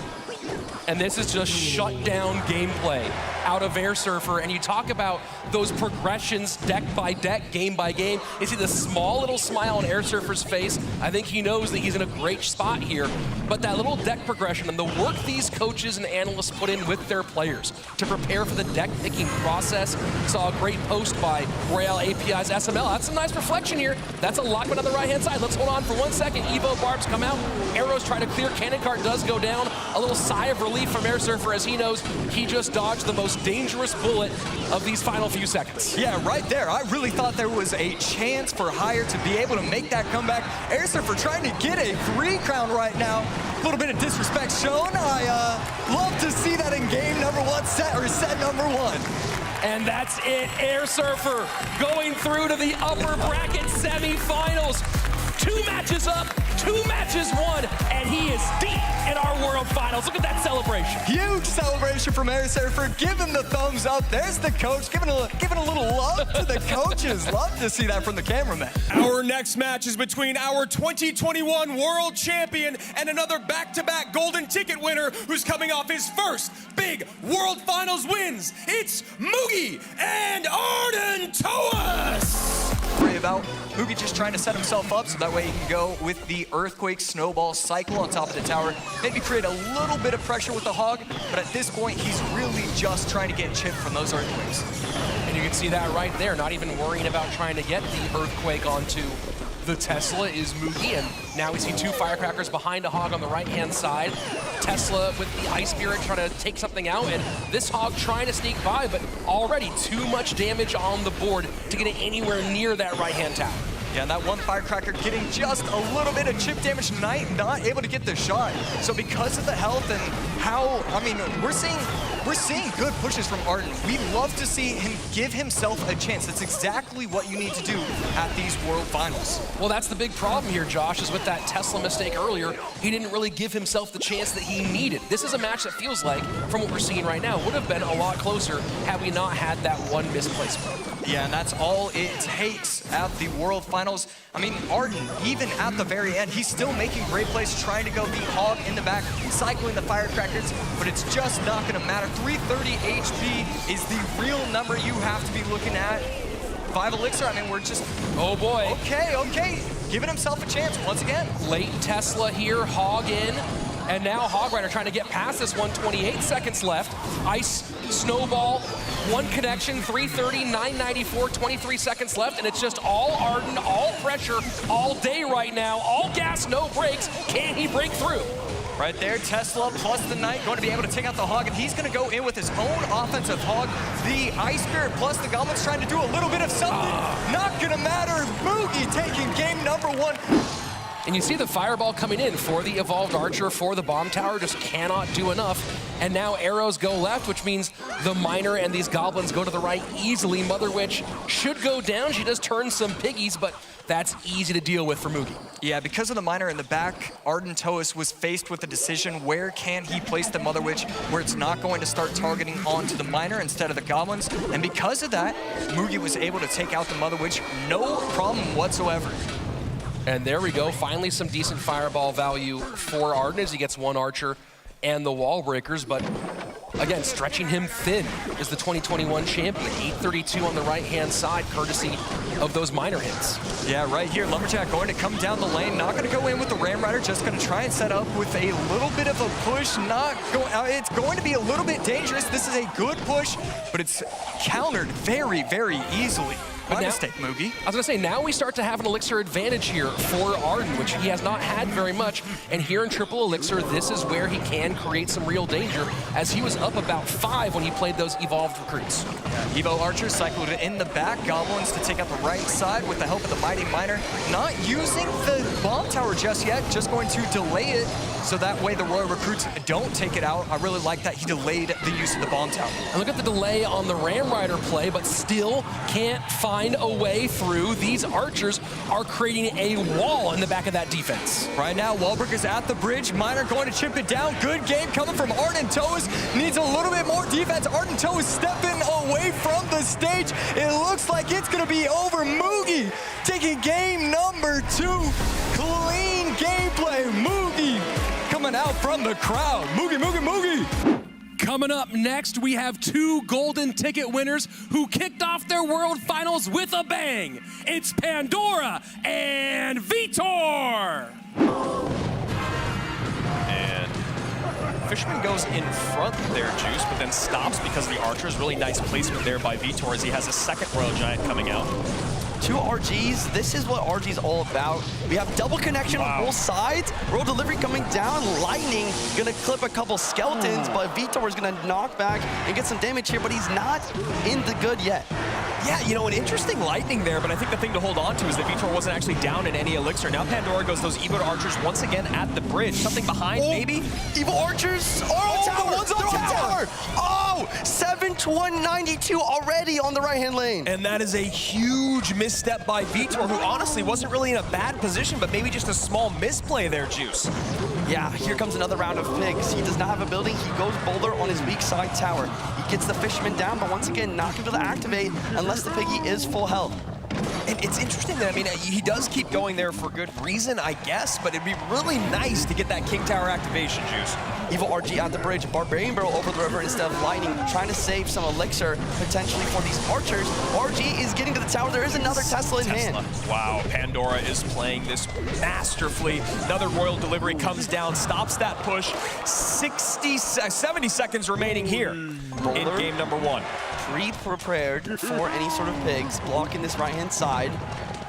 And this is just shut down gameplay out of Air Surfer. And you talk about those progressions deck by deck, game by game. You see the small little smile on Air Surfer's face. I think he knows that he's in a great spot here. But that little deck progression and the work these coaches and analysts put in with their players to prepare for the deck picking process. Saw a great post by Royale API's SML. That's a nice reflection here. That's a lockman on the right-hand side. Let's hold on for 1 second. Evo barbs come out. Arrows try to clear. Cannon cart does go down. A little sigh of relief from Air Surfer as he knows he just dodged the most dangerous bullet of these final few seconds. Yeah, right there. I really thought there was a chance for Hire to be able to make that comeback. Air Surfer trying to get a 3 crown right now. A little bit of disrespect shown. I love to see that in game number 1, set number 1. And that's it. Air Surfer going through to the upper bracket semifinals. 2 matches up, 2 matches won, and he is deep in our World Finals. Look at that celebration. Huge celebration from Air Surfer. Give him the thumbs up. There's the coach giving a little love to the coaches. Love to see that from the cameraman. Our next match is between our 2021 World Champion and another back-to-back golden ticket winner who's coming off his first big World Finals wins. It's Mugi and Arden Toas. Worry about Mugi just trying to set himself up so that way he can go with the Earthquake Snowball cycle on top of the tower. Maybe create a little bit of pressure with the Hog, but at this point he's really just trying to get chipped from those Earthquakes. And you can see that right there, not even worrying about trying to get the Earthquake onto the Tesla is Mugi, and now we see 2 Firecrackers behind a Hog on the right-hand side. Tesla with the Ice Spirit trying to take something out, and this Hog trying to sneak by, but already too much damage on the board to get it anywhere near that right-hand tower. Yeah, and that 1 Firecracker getting just a little bit of chip damage tonight, not able to get the shot. So because of the health and how, I mean, we're seeing good pushes from Arden. We love to see him give himself a chance. That's exactly what you need to do at these World Finals. Well, that's the big problem here, Josh, is with that Tesla mistake earlier, he didn't really give himself the chance that he needed. This is a match that feels like, from what we're seeing right now, would have been a lot closer had we not had that 1 misplacement. Yeah, and that's all it takes at the World Finals. I mean, Arden, even at the very end, he's still making great plays, trying to go beat Hog in the back, cycling the Firecrackers, but it's just not gonna matter. 330 HP is the real number you have to be looking at. 5 Elixir, I mean, we're just... Oh boy. Okay, giving himself a chance once again. Late Tesla here, Hog in. And now Hog Rider trying to get past this one, 28 seconds left. Ice, Snowball, 1 connection, 330, 994, 23 seconds left, and it's just all Arden, all pressure, all day right now, all gas, no brakes. Can he break through? Right there, Tesla plus the Knight going to be able to take out the Hog, and he's going to go in with his own offensive Hog. The Ice Spirit plus the Goblins trying to do a little bit of something. Not going to matter. Mugi taking game number 1. And you see the fireball coming in for the Evolved Archer, for the Bomb Tower, just cannot do enough. And now arrows go left, which means the Miner and these Goblins go to the right easily. Mother Witch should go down. She does turn some piggies, but that's easy to deal with for Mugi. Yeah, because of the Miner in the back, Arden Toas was faced with the decision, where can he place the Mother Witch where it's not going to start targeting onto the Miner instead of the Goblins. And because of that, Mugi was able to take out the Mother Witch, no problem whatsoever. And there we go, finally some decent fireball value for Arden as he gets 1 Archer and the Wall Breakers, but again, stretching him thin is the 2021 champion. 832 on the right-hand side, courtesy of those Miner hits. Yeah, right here, Lumberjack going to come down the lane, not going to go in with the Ram Rider, just going to try and set up with a little bit of a push. It's going to be a little bit dangerous. This is a good push, but it's countered very, very easily. My mistake, Mugi. I was going to say, now we start to have an Elixir advantage here for Arden, which he has not had very much. And here in Triple Elixir, this is where he can create some real danger, as he was up about 5 when he played those Evolved Recruits. Yeah, Evo Archer cycled it in the back. Goblins to take out the right side with the help of the Mighty Miner. Not using the Bomb Tower just yet, just going to delay it so that way the Royal Recruits don't take it out. I really like that he delayed the use of the Bomb Tower. And look at the delay on the Ram Rider play, but still can't find a way through. These Archers are creating a wall in the back of that defense. Right now, Wahlberg is at the bridge. Miner going to chip it down. Good game coming from Arden Toas. Needs a little bit more defense. Arden Toas stepping away from the stage. It looks like it's going to be over. Mugi taking game number 2. Clean gameplay. Mugi coming out out from the crowd. Moogie, Moogie, Moogie. Coming up next, we have two golden ticket winners who kicked off their world finals with a bang. It's Pandora and Vitor. And Fisherman goes in front there, Juice, but then stops because of the Archers. Really nice placement there by Vitor as he has a second Royal Giant coming out. Two RGs, this is what RG's all about. We have double connection on both sides. Royal Delivery coming down, Lightning gonna clip a couple skeletons, but Vitor is gonna knock back and get some damage here, but he's not in the good yet. Yeah, you know, an interesting Lightning there, but I think the thing to hold on to is that Vitor wasn't actually down in any elixir. Now Pandora goes those Evo Archers once again at the bridge. Something behind, maybe? Evo Archers are on tower! The one's on tower! Oh, 7 to 192 already on the right-hand lane. And that is a huge misstep by Vitor, who honestly wasn't really in a bad position, but maybe just a small misplay there, Juice. Yeah, here comes another round of pigs. He does not have a building. He goes boulder on his weak side tower. He gets the Fisherman down, but once again, not able to activate unless the piggy is full health. And it's interesting that, I mean, he does keep going there for good reason, I guess, but it'd be really nice to get that King Tower activation, Juice. Evil RG at the bridge, Barbarian Barrel over the river instead of Lightning, trying to save some elixir potentially for these Archers. RG is getting to the tower. There is another Tesla in hand. Wow, Pandora is playing this masterfully. Another Royal Delivery comes down, stops that push. 70 seconds remaining here in game number 1. Pre-prepared for any sort of pigs, blocking this right-hand side.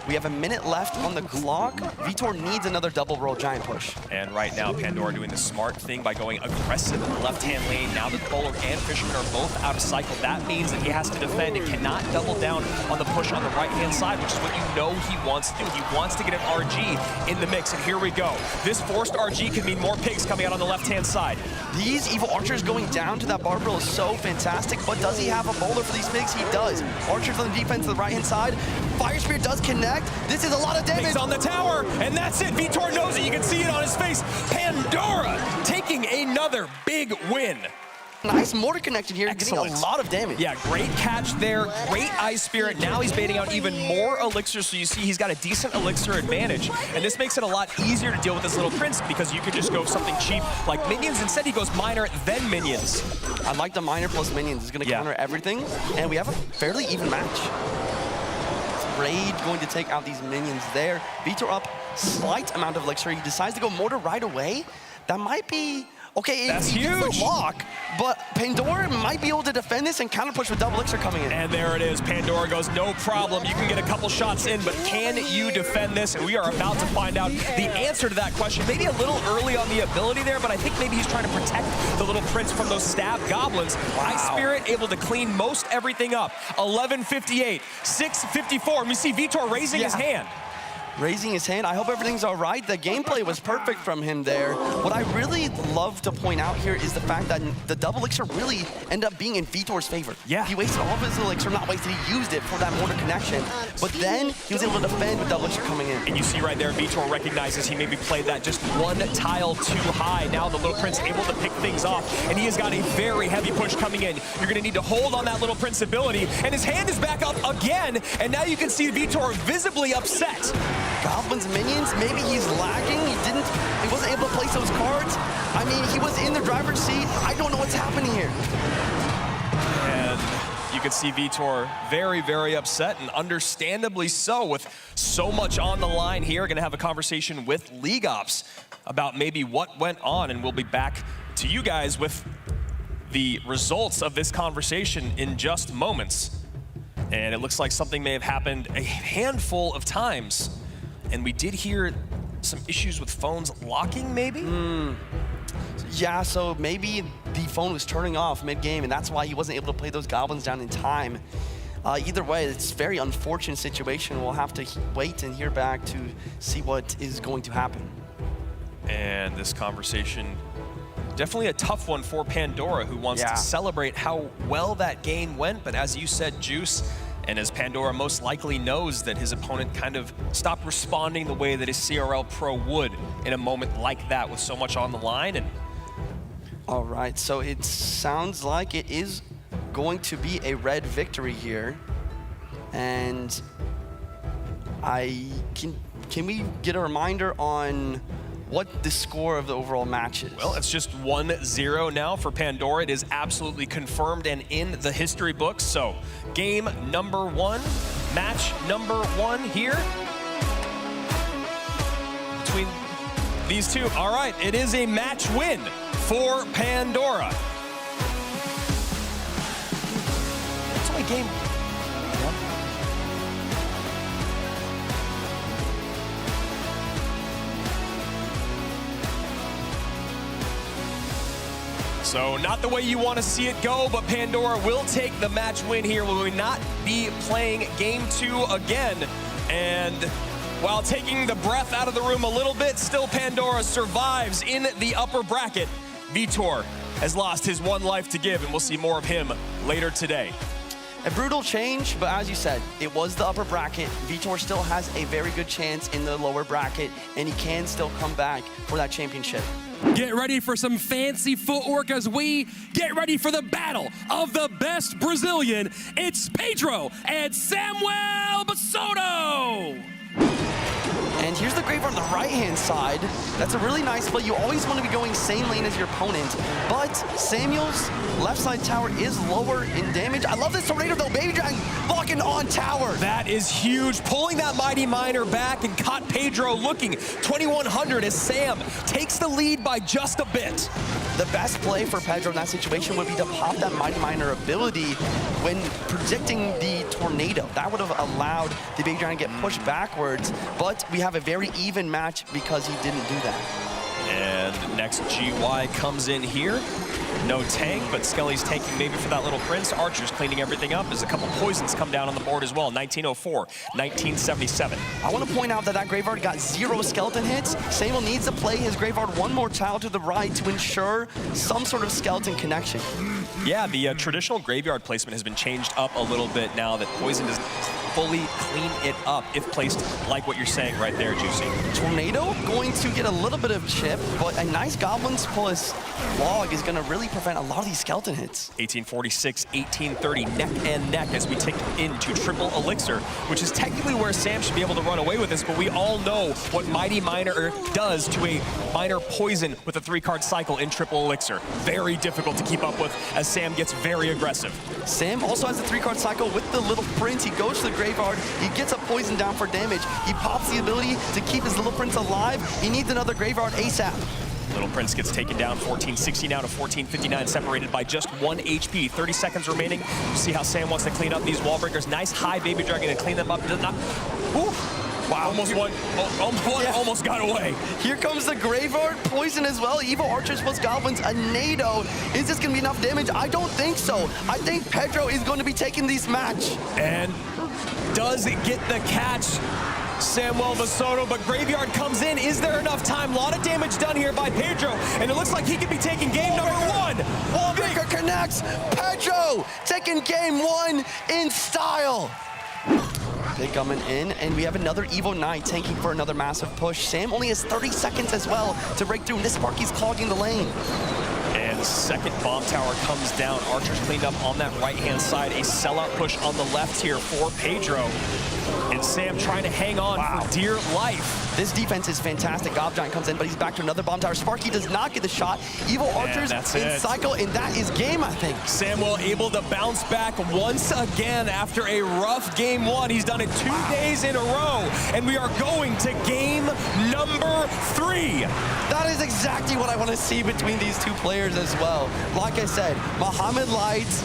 We have a minute left on the clock. Vitor needs another double Royal Giant push. And right now, Pandora doing the smart thing by going aggressive in the left-hand lane. Now that Bowler and Fisherman are both out of cycle, that means that he has to defend and cannot double down on the push on the right-hand side, which is what you know he wants to do. He wants to get an RG in the mix, and here we go. This forced RG can mean more pigs coming out on the left-hand side. These Evil Archers going down to that Barbarian is so fantastic, but does he have a bowler for these pigs? He does. Archers on the defense to the right-hand side. Fire Spirit does connect. This is a lot of damage. Pigs on the tower, and that's it. Vitor knows it. You can see it on his face. Pandora taking another big win. Nice mortar connection here, Excellent. getting a lot of damage. Yeah, great catch there, great Ice Spirit. Now he's baiting out even more elixirs, so you see he's got a decent elixir advantage. And this makes it a lot easier to deal with this little prince because you could just go something cheap like minions. Instead, he goes minor, then minions. I like the minor plus minions. It's going to counter everything, and we have a fairly even match. Raid going to take out these minions there. Vitor up, slight amount of elixir. He decides to go mortar right away. That might be... Okay, that's huge. huge. Lock, but Pandora might be able to defend this and counter push with double elixir coming in. And there it is. Pandora goes, no problem. You can get a couple shots in, but can you defend this? And we are about to find out the answer to that question. Maybe a little early on the ability there, but I think maybe he's trying to protect the little prince from those stab goblins. Wow. Ice Spirit able to clean most everything up. 11:58, 6:54. We see Vitor raising his hand. Raising his hand. I hope everything's all right. The gameplay was perfect from him there. What I really love to point out here is the fact that the double elixir really ended up being in Vitor's favor. Yeah. He wasted all of his elixir, not wasted, he used it for that mortar connection. But then he was able to defend with double elixir coming in. And you see right there, Vitor recognizes he maybe played that just one tile too high. Now the Little Prince able to pick things off, and he has got a very heavy push coming in. You're gonna need to hold on that Little Prince ability, and his hand is back up again, and now you can see Vitor visibly upset. Goblins, minions, maybe he's lagging. He wasn't able to place those cards. I mean, he was in the driver's seat. I don't know what's happening here. And you can see Vitor very, very upset, and understandably so, with so much on the line here. Gonna have a conversation with League Ops about maybe what went on, and we'll be back to you guys with the results of this conversation in just moments. And it looks like something may have happened a handful of times. And we did hear some issues with phones locking, maybe? Yeah, so maybe the phone was turning off mid-game, and that's why he wasn't able to play those goblins down in time. Either way, it's a very unfortunate situation. We'll have to wait and hear back to see what is going to happen. And this conversation, definitely a tough one for Pandora, who wants to celebrate how well that game went. But as you said, Juice, and as Pandora most likely knows that his opponent kind of stopped responding the way that his CRL Pro would in a moment like that with so much on the line. And all right, so it sounds like it is going to be a red victory here. And can we get a reminder on what the score of the overall match is. Well, it's just 1-0 now for Pandora. It is absolutely confirmed and in the history books. So, game number 1, match number 1 here between these two. All right, it is a match win for Pandora. It's only game. So not the way you want to see it go, but Pandora will take the match win here. Will we not be playing game 2 again? And while taking the breath out of the room a little bit, still Pandora survives in the upper bracket. Vitor has lost his 1 life to give, and we'll see more of him later today. A brutal change, but as you said, it was the upper bracket. Vitor still has a very good chance in the lower bracket, and he can still come back for that championship. Get ready for some fancy footwork as we get ready for the battle of the best Brazilian. It's Pedro and Samuel Basoto. And here's the graveyard on the right-hand side. That's a really nice play. You always want to be going same lane as your opponent, but Samuel's left side tower is lower in damage. I love this tornado though. Baby Dragon locking on tower. That is huge. Pulling that Mighty Miner back and caught Pedro looking 2100 as Sam takes the lead by just a bit. The best play for Pedro in that situation would be to pop that Mighty Miner ability when predicting the tornado. That would have allowed the Baby Dragon to get pushed backwards, but we have a very even match because he didn't do that. And next GY comes in here. No tank, but Skelly's tanking maybe for that little Prince. Archer's cleaning everything up as a couple poisons come down on the board as well. 1904, 1977. I want to point out that that graveyard got 0 skeleton hits. Samuel needs to play his graveyard 1 more tile to the right to ensure some sort of skeleton connection. Yeah, the traditional graveyard placement has been changed up a little bit now that poison doesn't fully clean it up if placed like what you're saying right there, Juicy. Tornado going to get a little bit of chip, but a nice Goblins plus log is going to really prevent a lot of these skeleton hits. 1846, 1830, neck and neck as we take into triple elixir, which is technically where Sam should be able to run away with this, but we all know what Mighty Miner does to a Miner poison with a 3-card cycle in triple elixir. Very difficult to keep up with as Sam gets very aggressive. Sam also has a 3-card cycle with the Little Prince. He goes to the graveyard, he gets a poison down for damage. He pops the ability to keep his Little Prince alive. He needs another graveyard ASAP. Little Prince gets taken down 1460 now to 1459, separated by just 1 HP. 30 seconds remaining. We'll see how Sam wants to clean up these wall breakers. Nice high Baby Dragon to clean them up. Does not. Ooh. Wow, almost got away. Here comes the graveyard, poison as well. Evil Archers plus Goblins, a nado. Is this gonna be enough damage? I don't think so. I think Pedro is going to be taking this match. And does it get the catch? Samuel Basoto, but Graveyard comes in. Is there enough time? A lot of damage done here by Pedro, and it looks like he could be taking game number 1. Wallbreaker connects. Pedro taking game 1 in style. Big coming in, and we have another Evo Knight tanking for another massive push. Sam only has 30 seconds as well to break through, and this Sparky's clogging the lane. And second bomb tower comes down. Archer's cleaned up on that right-hand side. A sellout push on the left here for Pedro. And Sam trying to hang on for dear life. This defense is fantastic. Gob Giant comes in, but he's back to another bomb tower. Sparky does not get the shot. Evil Archers in cycle, and that is game, I think. Samuel able to bounce back once again after a rough game 1. He's done it 2 days in a row, and we are going to game number 3. That is exactly what I want to see between these two players as well. Like I said, Muhammad Light's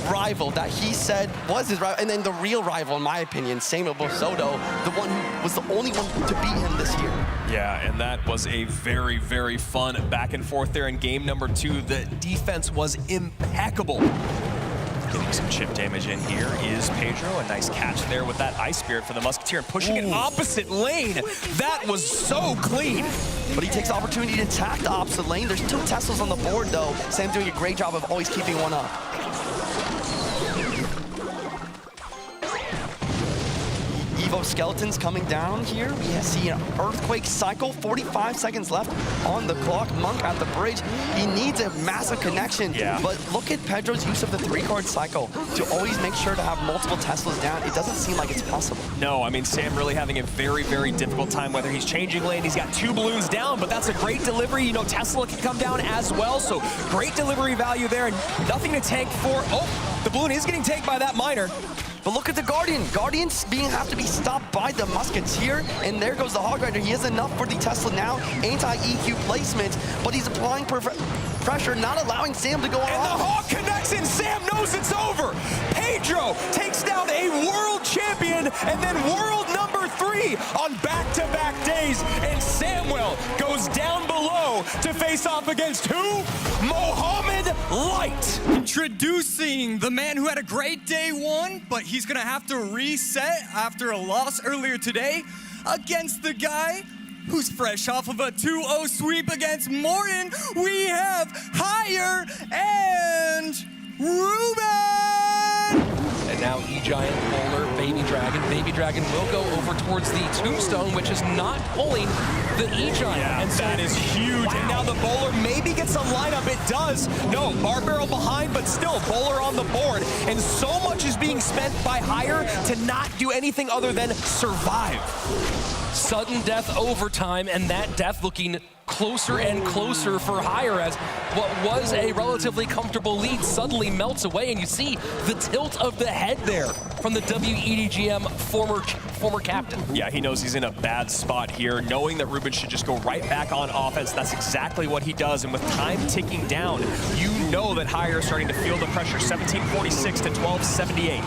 rival that he said was his rival, and then the real rival, in my opinion, Samuel Basoto, the one who was the only one to beat him this year. Yeah, and that was a very, very fun back and forth there in game number 2. The defense was impeccable. Getting some chip damage in here is Pedro. A nice catch there with that Ice Spirit for the Musketeer and pushing it opposite lane. That was so clean. But he takes the opportunity to attack the opposite lane. There's 2 Teslas on the board, though. Sam doing a great job of always keeping one up. Evo skeletons coming down here. We see an earthquake cycle, 45 seconds left on the clock. Monk at the bridge. He needs a massive connection. Yeah. But look at Pedro's use of the 3-card cycle to always make sure to have multiple Teslas down. It doesn't seem like it's possible. No, I mean, Sam really having a very, very difficult time, whether he's changing lane. He's got 2 balloons down, but that's a great delivery. You know, Tesla can come down as well, so great delivery value there, and nothing to tank for. Oh, the balloon is getting tanked by that miner. But look at the Guardian. Guardians have to be stopped by the Musketeer, and there goes the Hog Rider. He has enough for the Tesla now. Anti-EQ placement, but he's applying pressure, not allowing Sam to go on. And the Hog connects, and Sam knows it's over. Pedro takes down a world champion, and then world number 3 on back-to-back days. And Samuel goes down below to face off against who? Mohammed Light. Introducing the man who had a great day 1, but he's gonna have to reset after a loss earlier today against the guy who's fresh off of a 2-0 sweep against Morton. We have Higher and Ruben! And now E-Giant, Bowler, Baby Dragon. Baby Dragon will go over towards the Tombstone, which is not pulling the E-Giant. Yeah, and so that is huge. Wow. And now the Bowler maybe gets a lineup. It does. No, Bar Barrel behind, but still Bowler on the board. And so much is being spent by Higher to not do anything other than survive. Sudden death overtime, and that death looking closer and closer for Higher as what was a relatively comfortable lead suddenly melts away, and you see the tilt of the head there from the WEDGM former captain. Yeah, he knows he's in a bad spot here, knowing that Ruben should just go right back on offense. That's exactly what he does, and with time ticking down, you know that Higher is starting to feel the pressure. 1746 to 1278.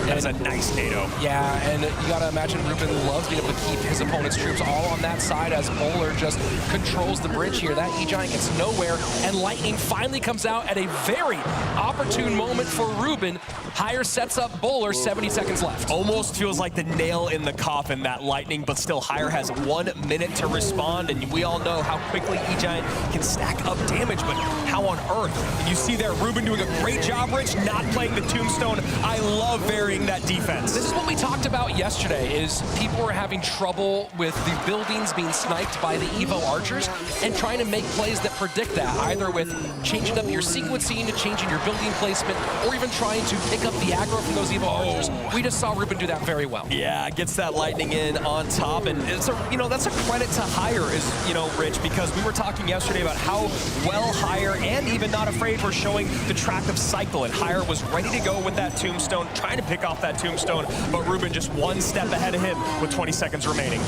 That's a nice NATO. Yeah, and you gotta imagine Ruben loves being able to keep his opponent's troops all on that side as Bowler just controls the bridge here. That E-Giant gets nowhere, and Lightning finally comes out at a very opportune moment for Ruben. Higher sets up Bowler, 70 seconds left. Almost feels like the nail in the coffin, that Lightning, but still Higher has 1 minute to respond, and we all know how quickly E-Giant can stack up damage, but how on earth? And you see there, Ruben doing a great job, Rich, not playing the Tombstone. I love varying that defense. This is what we talked about yesterday, is people were having trouble with the buildings being sniped by the Evo archers and trying to make plays that predict that, either with changing up your sequencing, changing your building placement, or even trying to pick up the aggro from those Evo archers. We just saw Ruben do that very well. Yeah, gets that Lightning in on top, and it's a, you know, that's a credit to Higher, is, you know, Rich, because we were talking yesterday about how well Higher and even Not Afraid were showing the track of cycle, and Higher was ready to go with that Tombstone, trying to pick off that Tombstone, but Ruben just 1 step ahead of him with 20 seconds remaining.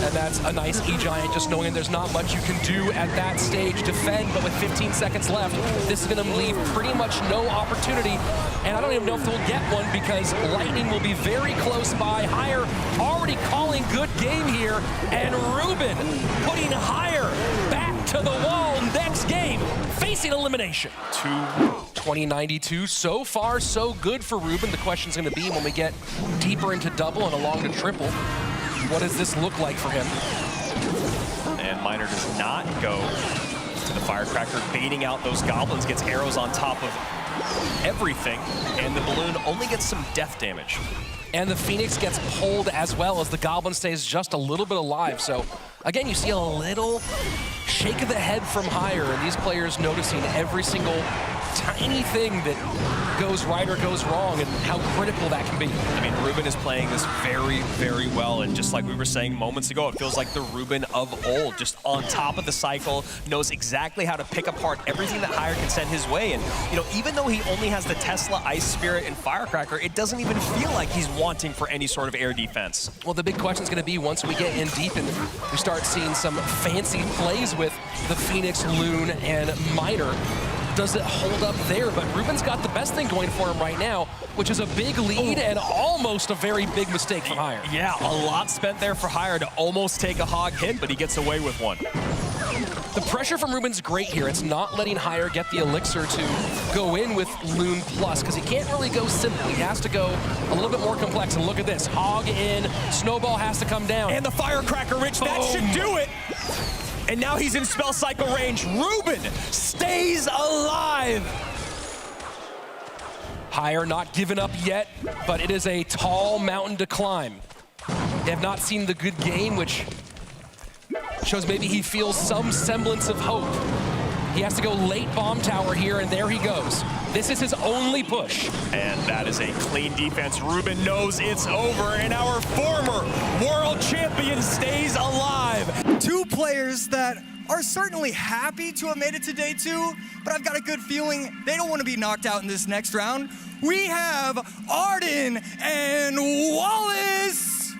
And that's a nice E-Giant, just knowing there's not much you can do at that stage. Defend, but with 15 seconds left, this is going to leave pretty much no opportunity. And I don't even know if they'll get one, because Lightning will be very close by. Higher already calling good game here, and Ruben putting Higher back to the wall next game, facing elimination. 2092, so far so good for Ruben. The question's going to be, when we get deeper into double and along to triple, what does this look like for him? And Miner does not go to the Firecracker, baiting out those goblins, gets arrows on top of everything, and the balloon only gets some death damage. And the Phoenix gets pulled as well, as the Goblin stays just a little bit alive. So again, you see a little shake of the head from Higher, and these players noticing every single tiny thing that goes right or goes wrong, and how critical that can be. I mean, Ruben is playing this very, very well, and just like we were saying moments ago, it feels like the Ruben of old, just on top of the cycle, knows exactly how to pick apart everything that Higher can send his way. And, you know, even though he only has the Tesla, Ice Spirit, and Firecracker, it doesn't even feel like he's wanting for any sort of air defense. Well, the big question is going to be, once we get in deep and we start seeing some fancy plays with the Phoenix, Loon, and Miner, does it hold up there? But Ruben's got the best thing going for him right now, which is a big lead and almost a very big mistake for Higher. Yeah, a lot spent there for Higher to almost take a hog hit, but he gets away with one. The pressure from Ruben's great here. It's not letting Higher get the elixir to go in with Loon Plus, because he can't really go simple. He has to go a little bit more complex. And look at this, hog in, Snowball has to come down. And the Firecracker, Rich, that should do it. And now he's in spell cycle range. Ruben stays alive. Higher, not given up yet, but it is a tall mountain to climb. They have not seen the good game, which shows maybe he feels some semblance of hope. He has to go late bomb tower here, and there he goes. This is his only push. And that is a clean defense. Ruben knows it's over, and our former world champion stays alive. Two players that are certainly happy to have made it to day 2, but I've got a good feeling they don't want to be knocked out in this next round. We have Arden and Wallace.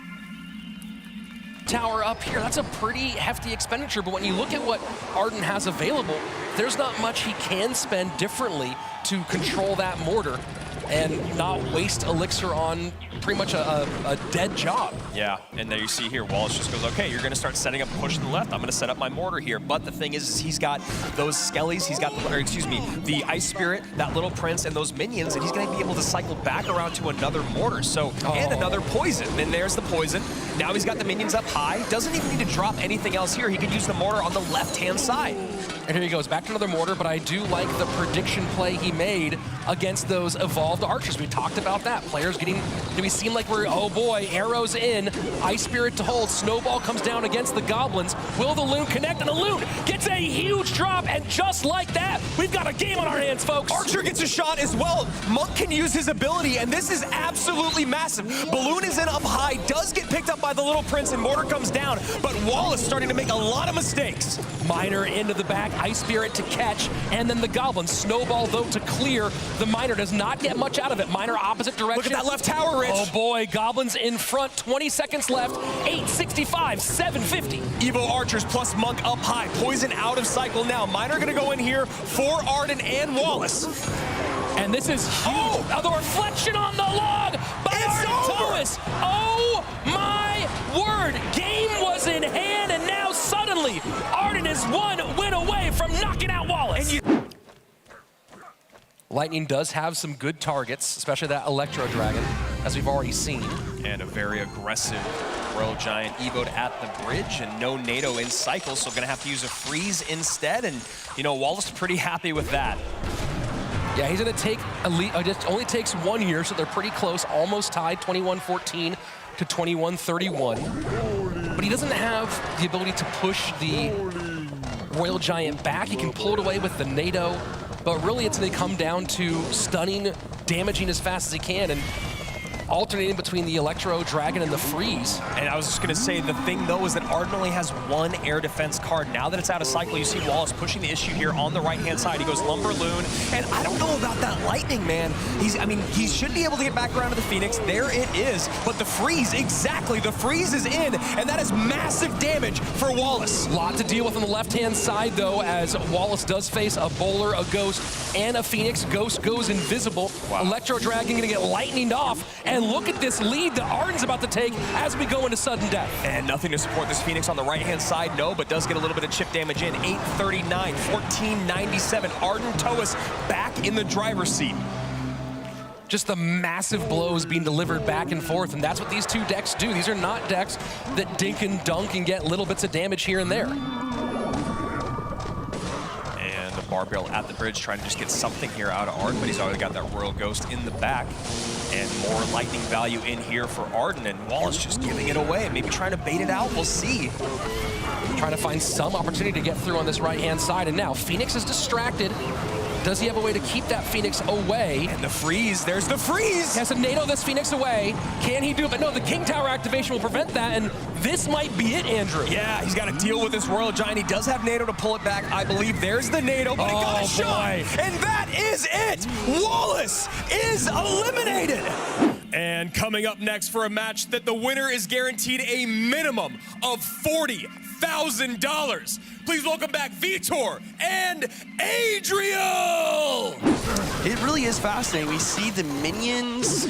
Tower up here, that's a pretty hefty expenditure, but when you look at what Arden has available, there's not much he can spend differently to control that mortar and not waste elixir on pretty much a dead job. Yeah, and there you see here, Wallace just goes, okay, you're gonna start setting up a push to the left. I'm gonna set up my mortar here. But the thing is he's got those skellies, he's got, the Ice Spirit, that little prince, and those minions, and he's gonna be able to cycle back around to another mortar. So, and another poison. And there's the poison. Now he's got the minions up high. Doesn't even need to drop anything else here. He could use the mortar on the left-hand side. And here he goes, back to another mortar, but I do like the prediction play he made against those evolved archers. We talked about that. Players getting, we seem like we're, oh boy, arrows in, Ice Spirit to hold, Snowball comes down against the goblins. Will the Loon connect? And the Loon gets a huge drop, and just like that, we've got a game on our hands, folks. Archer gets a shot as well. Monk can use his ability, and this is absolutely massive. Balloon is in up high, does get picked up by the little prince, and mortar comes down, but Wallace starting to make a lot of mistakes. Miner into the back, Ice Spirit to catch, and then the goblins. Snowball, though, to clear. The Miner does not get much out of it. Miner opposite direction. Look at that left tower, Rich. Oh boy, goblins in front, 20 seconds left, 865, 750. Evo Archers plus Monk up high, poison out of cycle now. Miner gonna go in here for Arden and Wallace. And this is huge. Oh, the reflection on the log by Arden. Oh my word, game was in hand, and now suddenly Arden is one win away from knocking out Wallace. Lightning does have some good targets, especially that Electro Dragon, as we've already seen. And a very aggressive Royal Giant evoed at the bridge, and no NATO in cycle, so gonna have to use a freeze instead, and you know, Wallace is pretty happy with that. Yeah, he's gonna take it only takes 1 year, so they're pretty close, almost tied, 21-14 to 21-31. But he doesn't have the ability to push the Royal Giant back. He can pull it away with the NATO, but really it's gonna come down to stunning, damaging as fast as he can, and alternating between the Electro Dragon and the Freeze. And I was just gonna say, the thing though is that Arden only has one air defense card. Now that it's out of cycle, you see Wallace pushing the issue here on the right-hand side. He goes Lumber Loon, and I don't know about that Lightning, man. He should be able to get back around to the Phoenix. There it is, but the Freeze, exactly, the Freeze is in, and that is massive damage for Wallace. Lot to deal with on the left-hand side, though, as Wallace does face a Bowler, a Ghost, and a Phoenix. Ghost goes invisible. Wow. Electro Dragon gonna get lightninged off, and look at this lead that Arden's about to take as we go into sudden death. And nothing to support this Phoenix on the right-hand side, no, but does get a little bit of chip damage in. 839, 1497. Arden Toas back in the driver's seat. Just the massive blows being delivered back and forth, and that's what these two decks do. These are not decks that dink and dunk and get little bits of damage here and there. Barbell at the bridge, trying to just get something here out of Arden, but he's already got that Royal Ghost in the back. And more lightning value in here for Arden, and Wallace just giving it away, maybe trying to bait it out, we'll see. Trying to find some opportunity to get through on this right-hand side, and now Phoenix is distracted. Does he have a way to keep that Phoenix away? And the Freeze, there's the Freeze! He has to NATO this Phoenix away. Can he do it? But no, the King Tower activation will prevent that, and this might be it, Andrew. Yeah, he's got to deal with this Royal Giant. He does have NATO to pull it back, I believe. There's the NATO, but he got a shot! And that is it! Wallace is eliminated! And coming up next for a match that the winner is guaranteed a minimum of $40,000. Please welcome back Vitor and Adriel! It really is fascinating. We see the minions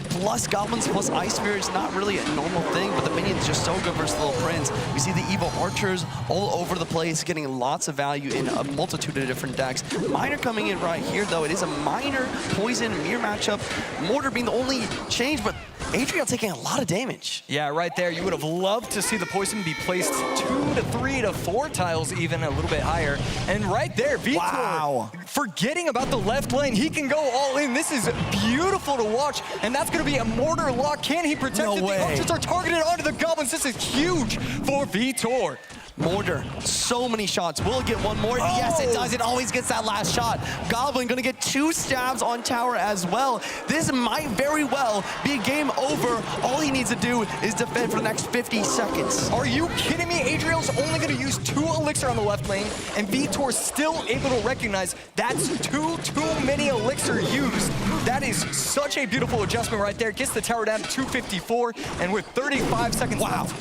plus goblins plus Ice Spirit is not really a normal thing, but the minions just so good versus Little Prince. We see the Evo Archers all over the place, getting lots of value in a multitude of different decks. Miner coming in right here, though. It is a Miner Poison Mirror matchup. Mortar being the only change, but Adriel taking a lot of damage. Yeah, right there. You would have loved to see the poison be placed 2 to 3 to 4 tiles, even a little bit higher. And right there, Vitor, Wow. forgetting about the left lane, he can go all in. This is beautiful to watch, and that's going to be a mortar lock. Can he protect No it? way. The archers are targeted onto the goblins. This is huge for Vitor. Mortar, so many shots. Will it get one more? Yes, it does. It always gets that last shot. Goblin gonna get 2 stabs on tower as well. This might very well be game over. All he needs to do is defend for the next 50 seconds. Are you kidding me? Adriel's only going to use 2 elixir on the left lane, and Vitor's still able to recognize that's too many elixir used. That is such a beautiful adjustment right there. Gets the tower down to 254, and with 35 seconds left.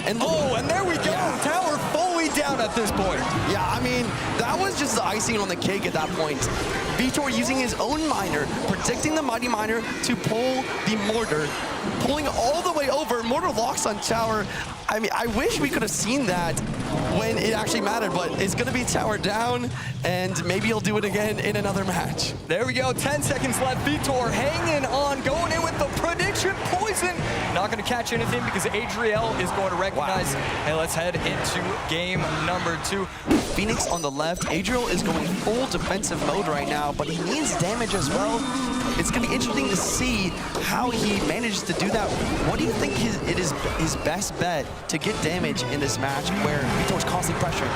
And And there we go. Tower fully down at this point. yeah, I mean, that was just the icing on the cake at that point. Vitor using his own miner, predicting the Mighty Miner to pull the mortar, pulling all the way over. Mortar locks on tower. I mean, I wish we could have seen that when it actually mattered, but it's going to be tower down, and maybe he'll do it again in another match. There we go. 10 seconds left. Vitor hanging on, going in with the prediction poison. Not going to catch anything because Adriel is going to recognize. Hey, let's head into game number 2. Phoenix on the left. Adriel is going full defensive mode right now, but he needs damage as well. It's going to be interesting to see how he managed to do that. What do you think it is his best bet to get damage in this match where Vitor's constantly pressuring?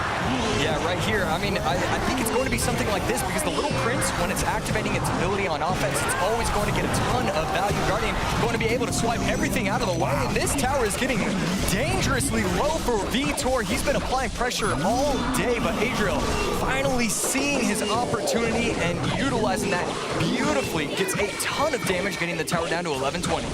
Yeah, right here. I mean, I think it's going to be something like this because the Little Prince, when it's activating its ability on offense, it's always going to get a ton of value. Guardian going to be able to swipe everything out of the way, and this tower is getting dangerously low for Vitor. He's been applying pressure all day, but Adriel finally seeing his opportunity and utilizing that beautifully. Gets a ton of damage, getting the tower down to 1120.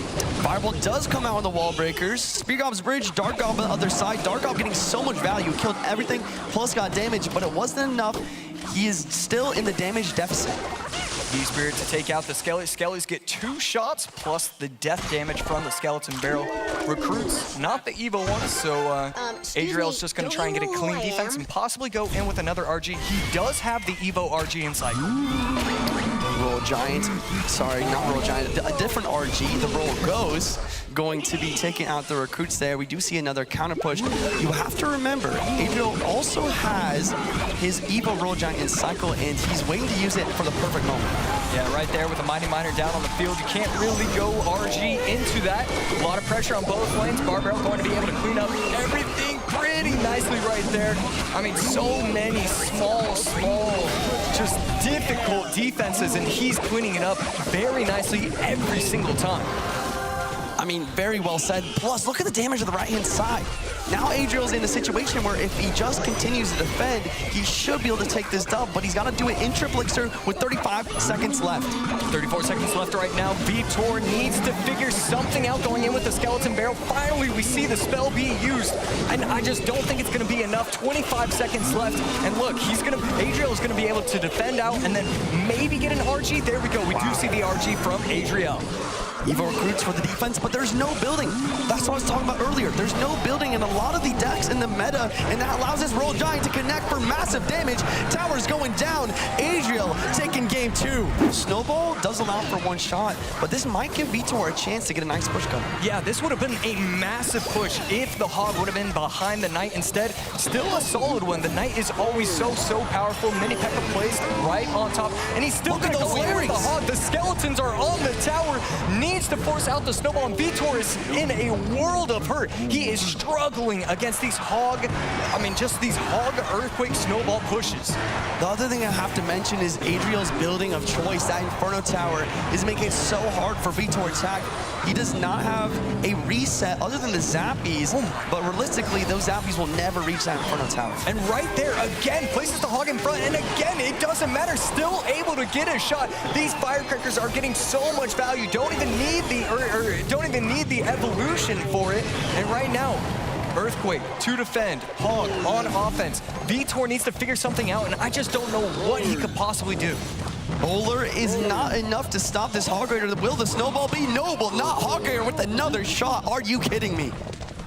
Fireball does come out on the wall breakers. Spear Gob's bridge, Dark Gob on the other side. Dark Gob getting so much value, killed everything, plus got damage, but it wasn't enough. He is still in the damage deficit. V-Spirit to take out the Skelly. Skellies get 2 shots, plus the death damage from the Skeleton Barrel. Recruits, not the Evo ones, so Adriel's just going to try and get a clean defense and possibly go in with another RG. He does have the Evo RG inside. Royal Giant, sorry, not Royal Giant, a different RG, the Royal Ghost, going to be taking out the recruits there. We do see another counter push. You have to remember, Adriel also has his Evo Royal Giant in cycle, and he's waiting to use it for the perfect moment. Yeah, right there with the Mighty Miner down on the field. You can't really go RG into that. A lot of pressure on both lanes. Barbell going to be able to clean up everything pretty nicely right there. I mean, so many small, just difficult defenses, and he's cleaning it up very nicely every single time. I mean, very well said. Plus, look at the damage on the right-hand side. Now Adriel's in a situation where if he just continues to defend, he should be able to take this dub, but he's got to do it in triple elixir with 35 seconds left. 34 seconds left right now. Vitor needs to figure something out going in with the Skeleton Barrel. Finally, we see the spell be used, and I just don't think it's going to be enough. 25 seconds left, and look, Adriel is going to be able to defend out and then maybe get an RG. There we go. We do see the RG from Adriel. Evo recruits for the defense, but there's no building. That's what I was talking about earlier. There's no building in a lot of the decks in the meta, and that allows this Royal Giant to connect for massive damage. Tower's going down. Adriel taking game 2. Snowball does allow for 1 shot, but this might give Vitor a chance to get a nice push going. Yeah, this would have been a massive push if the Hog would have been behind the Knight instead. Still a solid one. The Knight is always so powerful. Mini P.E.K.K.A placed right on top, and he's still going to go in with the Hog. The Skeletons are on the tower. Needs to force out the Snowball, and Vitor is in a world of hurt. He is struggling against these just these Hog Earthquake Snowball pushes. The other thing I have to mention is Adriel's building of choice. That Inferno Tower is making it so hard for Vitor to attack. He does not have a reset other than the Zappies, but realistically, those Zappies will never reach that Inferno Tower. And right there, again, places the Hog in front, and again, it doesn't matter. Still able to get a shot. These Firecrackers are getting so much value. Don't even need the evolution for it. And right now, Earthquake to defend, Hog on offense. Vitor needs to figure something out, and I just don't know what he could possibly do. Bowler is not enough to stop this Hog Raider. Will the Snowball be? No, will not. Hog Raider with another shot. Are you kidding me?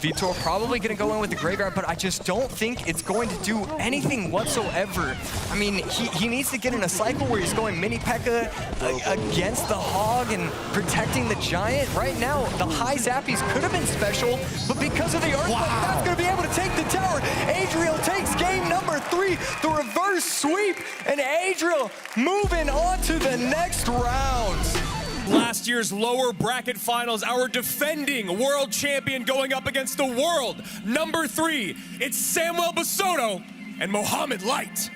Vitor probably going to go in with the Graveyard, but I just don't think it's going to do anything whatsoever. I mean, he needs to get in a cycle where he's going Mini P.E.K.K.A. against the Hog and protecting the Giant. Right now, the high Zappies could have been special, but because of the Earthquake, that's going to be able to take the tower. Adriel takes game number 3, the reverse sweep, and Adriel moving on to the next round. Last year's lower bracket finals, our defending world champion going up against the world number 3. It's Samuel Basoto and Mohamed Light.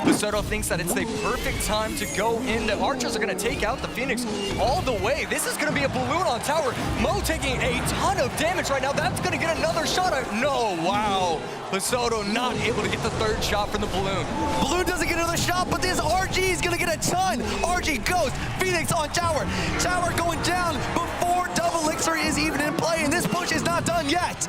Basoto thinks that it's the perfect time to go in. The Archers are going to take out the Phoenix all the way. This is going to be a balloon on tower. Mo taking a ton of damage right now. That's going to get another shot. No, wow. Basoto not able to get the 3rd shot from the balloon. Balloon doesn't get another shot, but this RG is gonna get a ton. RG goes, Phoenix on tower. Tower going down before double elixir is even in play, and this push is not done yet.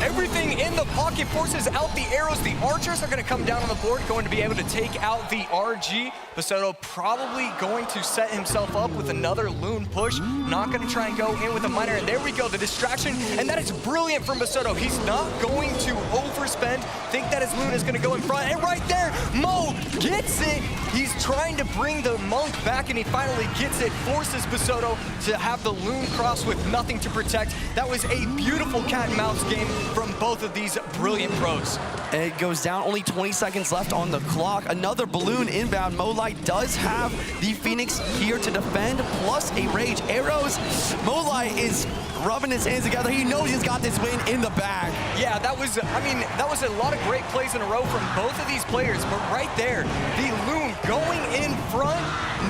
Everything in the pocket forces out the arrows. The Archers are going to come down on the board, going to be able to take out the RG. Basoto probably going to set himself up with another Loon push. Not going to try and go in with a Miner. And there we go, the distraction. And that is brilliant from Basoto. He's not going to overspend. Think that his Loon is going to go in front. And right there, Mo gets it. He's trying to bring the Monk back, and he finally gets it. Forces Basoto to have the Loon cross with nothing to protect. That was a beautiful cat and mouse game from both of these brilliant pros. It goes down, only 20 seconds left on the clock. Another balloon inbound. Mo Light does have the Phoenix here to defend, plus a Rage arrows. Mo Light is rubbing his hands together. He knows he's got this win in the bag. Yeah, that was a lot of great plays in a row from both of these players, but right there, the Loon going in front,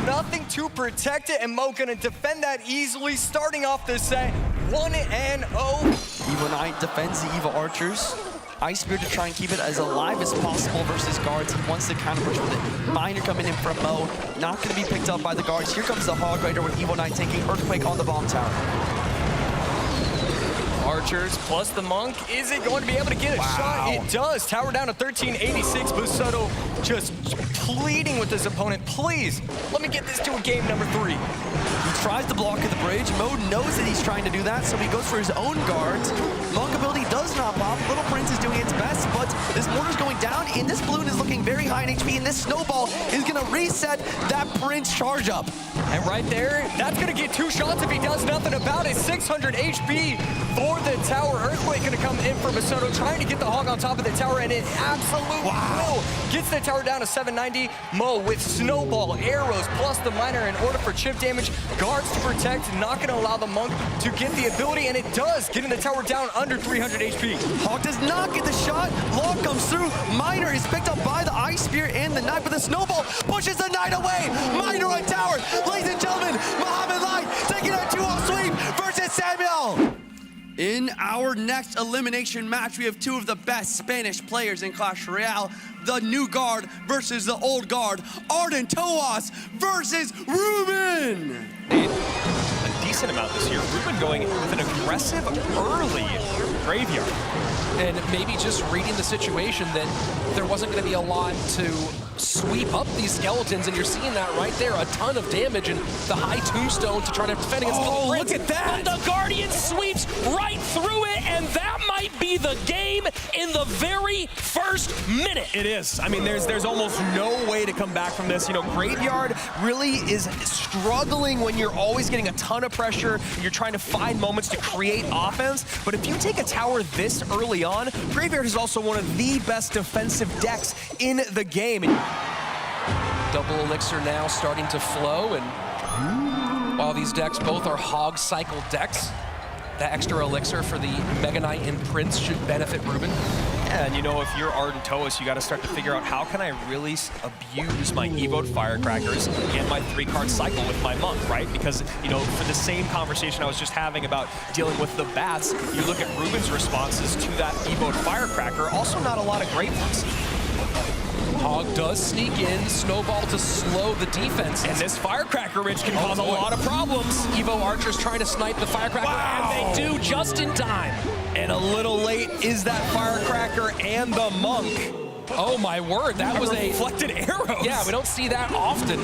nothing to protect it, and Mo gonna defend that easily, starting off the set 1-0. Evo Knight defends the Evo Archers. Ice Spear to try and keep it as alive as possible versus guards. He wants to counter push with it. Miner coming in from Mo. Not going to be picked up by the guards. Here comes the Hog Rider with Evo Knight taking Earthquake on the bomb tower. Archers plus the Monk. Is it going to be able to get a shot? It does. Tower down to 1386. Basoto just pleading with his opponent. Please, let me get this to a game number 3. He tries to block at the bridge. Mo knows that he's trying to do that, so he goes for his own guards. Monk ability does not pop. Little Prince is doing its best, but this mortar's going down, and this balloon is looking very high in HP, and this snowball is going to reset that Prince charge up. And right there, that's going to get 2 shots if he does nothing about it. 600 HP for the tower. Earthquake going to come in for Basoto, trying to get the Hog on top of the tower, and it absolutely will. Gets the tower down to 790. Mo with Snowball, arrows, plus the Miner in order for chip damage. Guards to protect, not going to allow the Monk to get the ability, and it does, getting the tower down under 300 HP. Hog does not get the shot. Log comes through. Miner is picked up by the Ice Spear and the Knight, but the Snowball pushes the Knight away. Miner on tower. Ladies and gentlemen, Mohamed Light taking a 2-0 sweep versus Samuel. In our next elimination match, we have 2 of the best Spanish players in Clash Royale. The new guard versus the old guard. Arden Toas versus Ruben. A decent amount this year. Ruben going with an aggressive early Graveyard. And maybe just reading the situation that there wasn't going to be a lot to sweep up these skeletons, and you're seeing that right there. A ton of damage and the high tombstone to try to defend against the Prince. Look at that! But the Guardian sweeps right through it, and that might be the game in the very first minute. It is. I mean, there's almost no way to come back from this. You know, Graveyard really is struggling when you're always getting a ton of pressure and you're trying to find moments to create offense. But if you take a tower this early on, Graveyard is also one of the best defensive decks in the game. Double elixir now starting to flow, and while these decks both are Hog cycle decks, the extra elixir for the Mega Knight and Prince should benefit Ruben. Yeah, and you know, if you're Arden Toas, you got to start to figure out how can I really abuse my Evoed Firecrackers and my 3-card cycle with my Monk, right? Because, you know, for the same conversation I was just having about dealing with the bats, you look at Ruben's responses to that Evoed Firecracker, also not a lot of great ones. Hog does sneak in, Snowball to slow the defense. And this Firecracker Ridge can cause a lot of problems. Evo Archer's trying to snipe the Firecracker, and they do just in time. And a little late is that Firecracker and the Monk. Oh my word, that was a reflected arrows. Yeah, we don't see that often,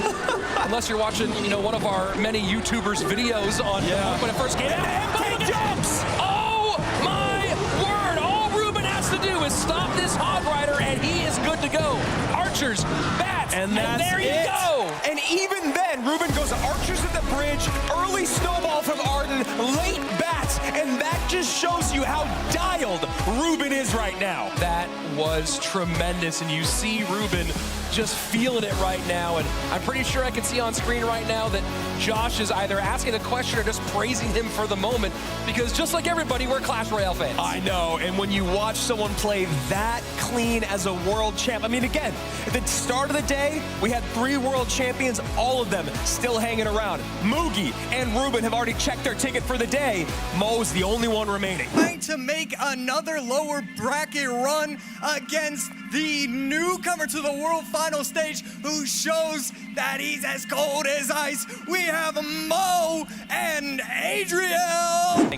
unless you're watching, you know, one of our many YouTubers' videos on when it first came out. And jumps. Oh Oh my word! All Ruben has to do is stop this Hog Rider, and he is good to go. Archers, bats, And that's there you it. go. And even then, Ruben goes archers at the bridge, early snowball from Arden, late bats, and that just shows you how dialed Ruben is right now. That was tremendous, and you see Ruben just feeling it right now, and I'm pretty sure I can see on screen right now that Josh is either asking a question or just praising him for the moment, because just like everybody, we're Clash Royale fans. I know, and when you watch someone play that clean as a world champ, I mean, again, at the start of the day, we had 3 world champions, all of them still hanging around. Moogie and Ruben have already checked their ticket for the day. Mo's the only one remaining. Trying to make another lower bracket run against the newcomer to the World Final stage, who shows that he's as cold as ice. We have Mo and Adriel.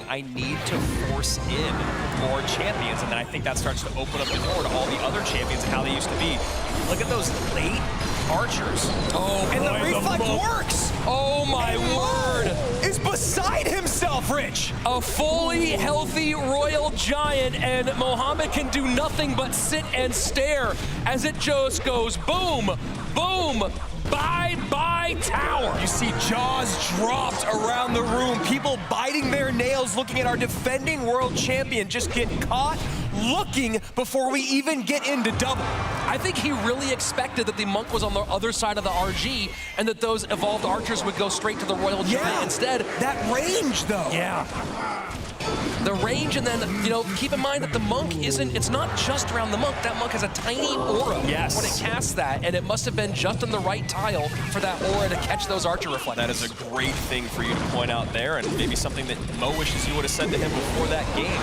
I need to force in more champions, and then I think that starts to open up the door to all the other champions and how they used to be. Look at those late archers. Oh, and boy, the reflect works. Oh my word! Is beside himself, Rich. A fully healthy Royal Giant, and Mohammed can do nothing but sit and stare as it just goes boom, boom, bye-bye tower. You see jaws dropped around the room, people biting their nails looking at our defending world champion just get caught looking before we even get into double. I think he really expected that the Monk was on the other side of the RG and that those evolved archers would go straight to the Royal Giant instead. That range, though. Yeah. The range, and then, you know, keep in mind that the Monk it's not just around the Monk. That Monk has a tiny aura when it casts that, and it must have been just on the right tile for that aura to catch those archer reflectors. That is a great thing for you to point out there, and maybe something that Mo wishes you would have said to him before that game.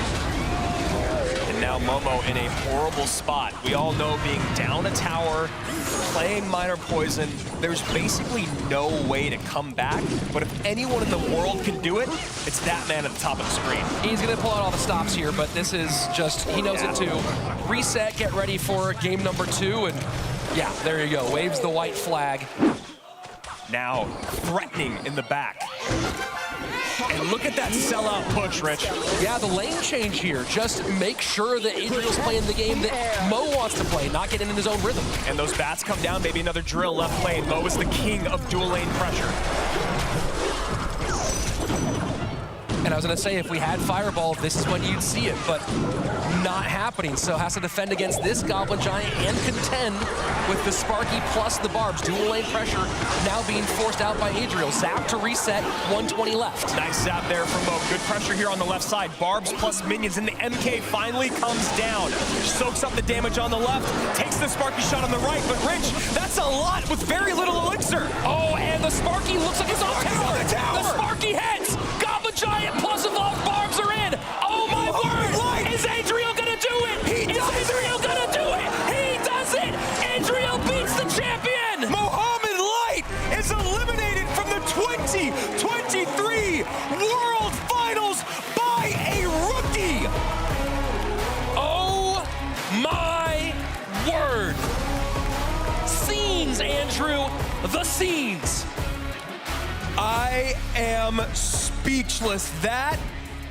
And now Momo in a horrible spot. We all know being down a tower, playing minor poison, there's basically no way to come back, but if anyone in the world can do it, it's that man at the top of the screen. He's gonna pull out all the stops here, but this is just, he knows it too. Reset, get ready for game number 2, and yeah, there you go, waves the white flag. Now, threatening in the back. And look at that sellout push, Rich. Yeah, the lane change here. Just make sure that Adriel's playing the game that Mo wants to play, not getting in his own rhythm. And those bats come down, maybe another drill left lane. Mo is the king of dual lane pressure. And I was gonna say, if we had Fireball, this is when you'd see it, but not happening. So has to defend against this Goblin Giant and contend with the Sparky plus the Barbs. Dual lane pressure now being forced out by Adriel. Zap to reset, 120 left. Nice zap there from Mo. Good pressure here on the left side. Barbs plus minions, and the MK finally comes down. Soaks up the damage on the left, takes the Sparky shot on the right, but Rich, that's a lot with very little elixir. Oh, and the Sparky looks like it's on tower. The Sparky heads. Goblin Giant plus evolved Barbs are in. Oh my word! Is Adriel gonna do it? Is Adriel gonna do it? He does it! Adriel beats the champion! Mohammed Light is eliminated from the 2023 World Finals by a rookie! Oh my word! Scenes, Andrew, the scenes. I am speechless. That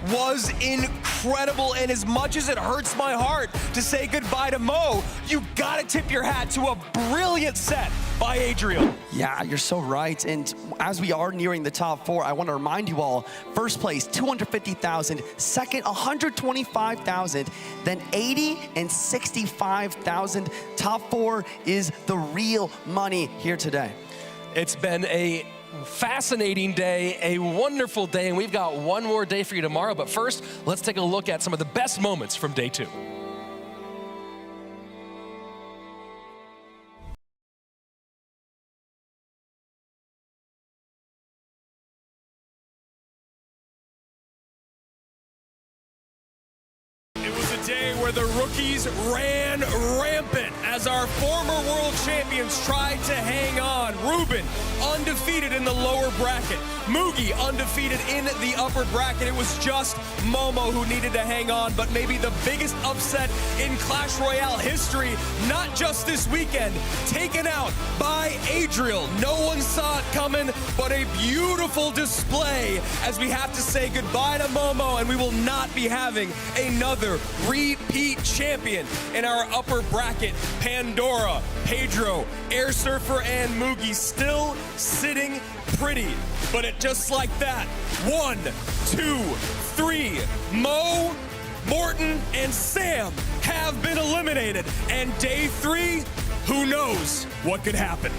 was incredible, and as much as it hurts my heart to say goodbye to Mo, you gotta tip your hat to a brilliant set by Adriel. Yeah, you're so right. And as we are nearing the top 4, I want to remind you all, first place, 250,000, second, 125,000, then 80 and 65,000. Top 4 is the real money here today. It's been a fascinating day, a wonderful day, and we've got one more day for you tomorrow. But first, let's take a look at some of the best moments from day 2. It was a day where the rookies ran rampant as our former world champions tried to hang on. Ruben undefeated in the lower bracket. Mugi undefeated in the upper bracket. It was just Momo who needed to hang on, but maybe the biggest upset in Clash Royale history, not just this weekend, taken out by Adriel. No one saw it coming, but a beautiful display as we have to say goodbye to Momo, and we will not be having another repeat champion in our upper bracket. Pandora, Pedro, Air Surfer, and Mugi still sitting pretty, but it just like that. 1, 2, 3, Mo, Morten, and Sam have been eliminated, and day 3, who knows what could happen.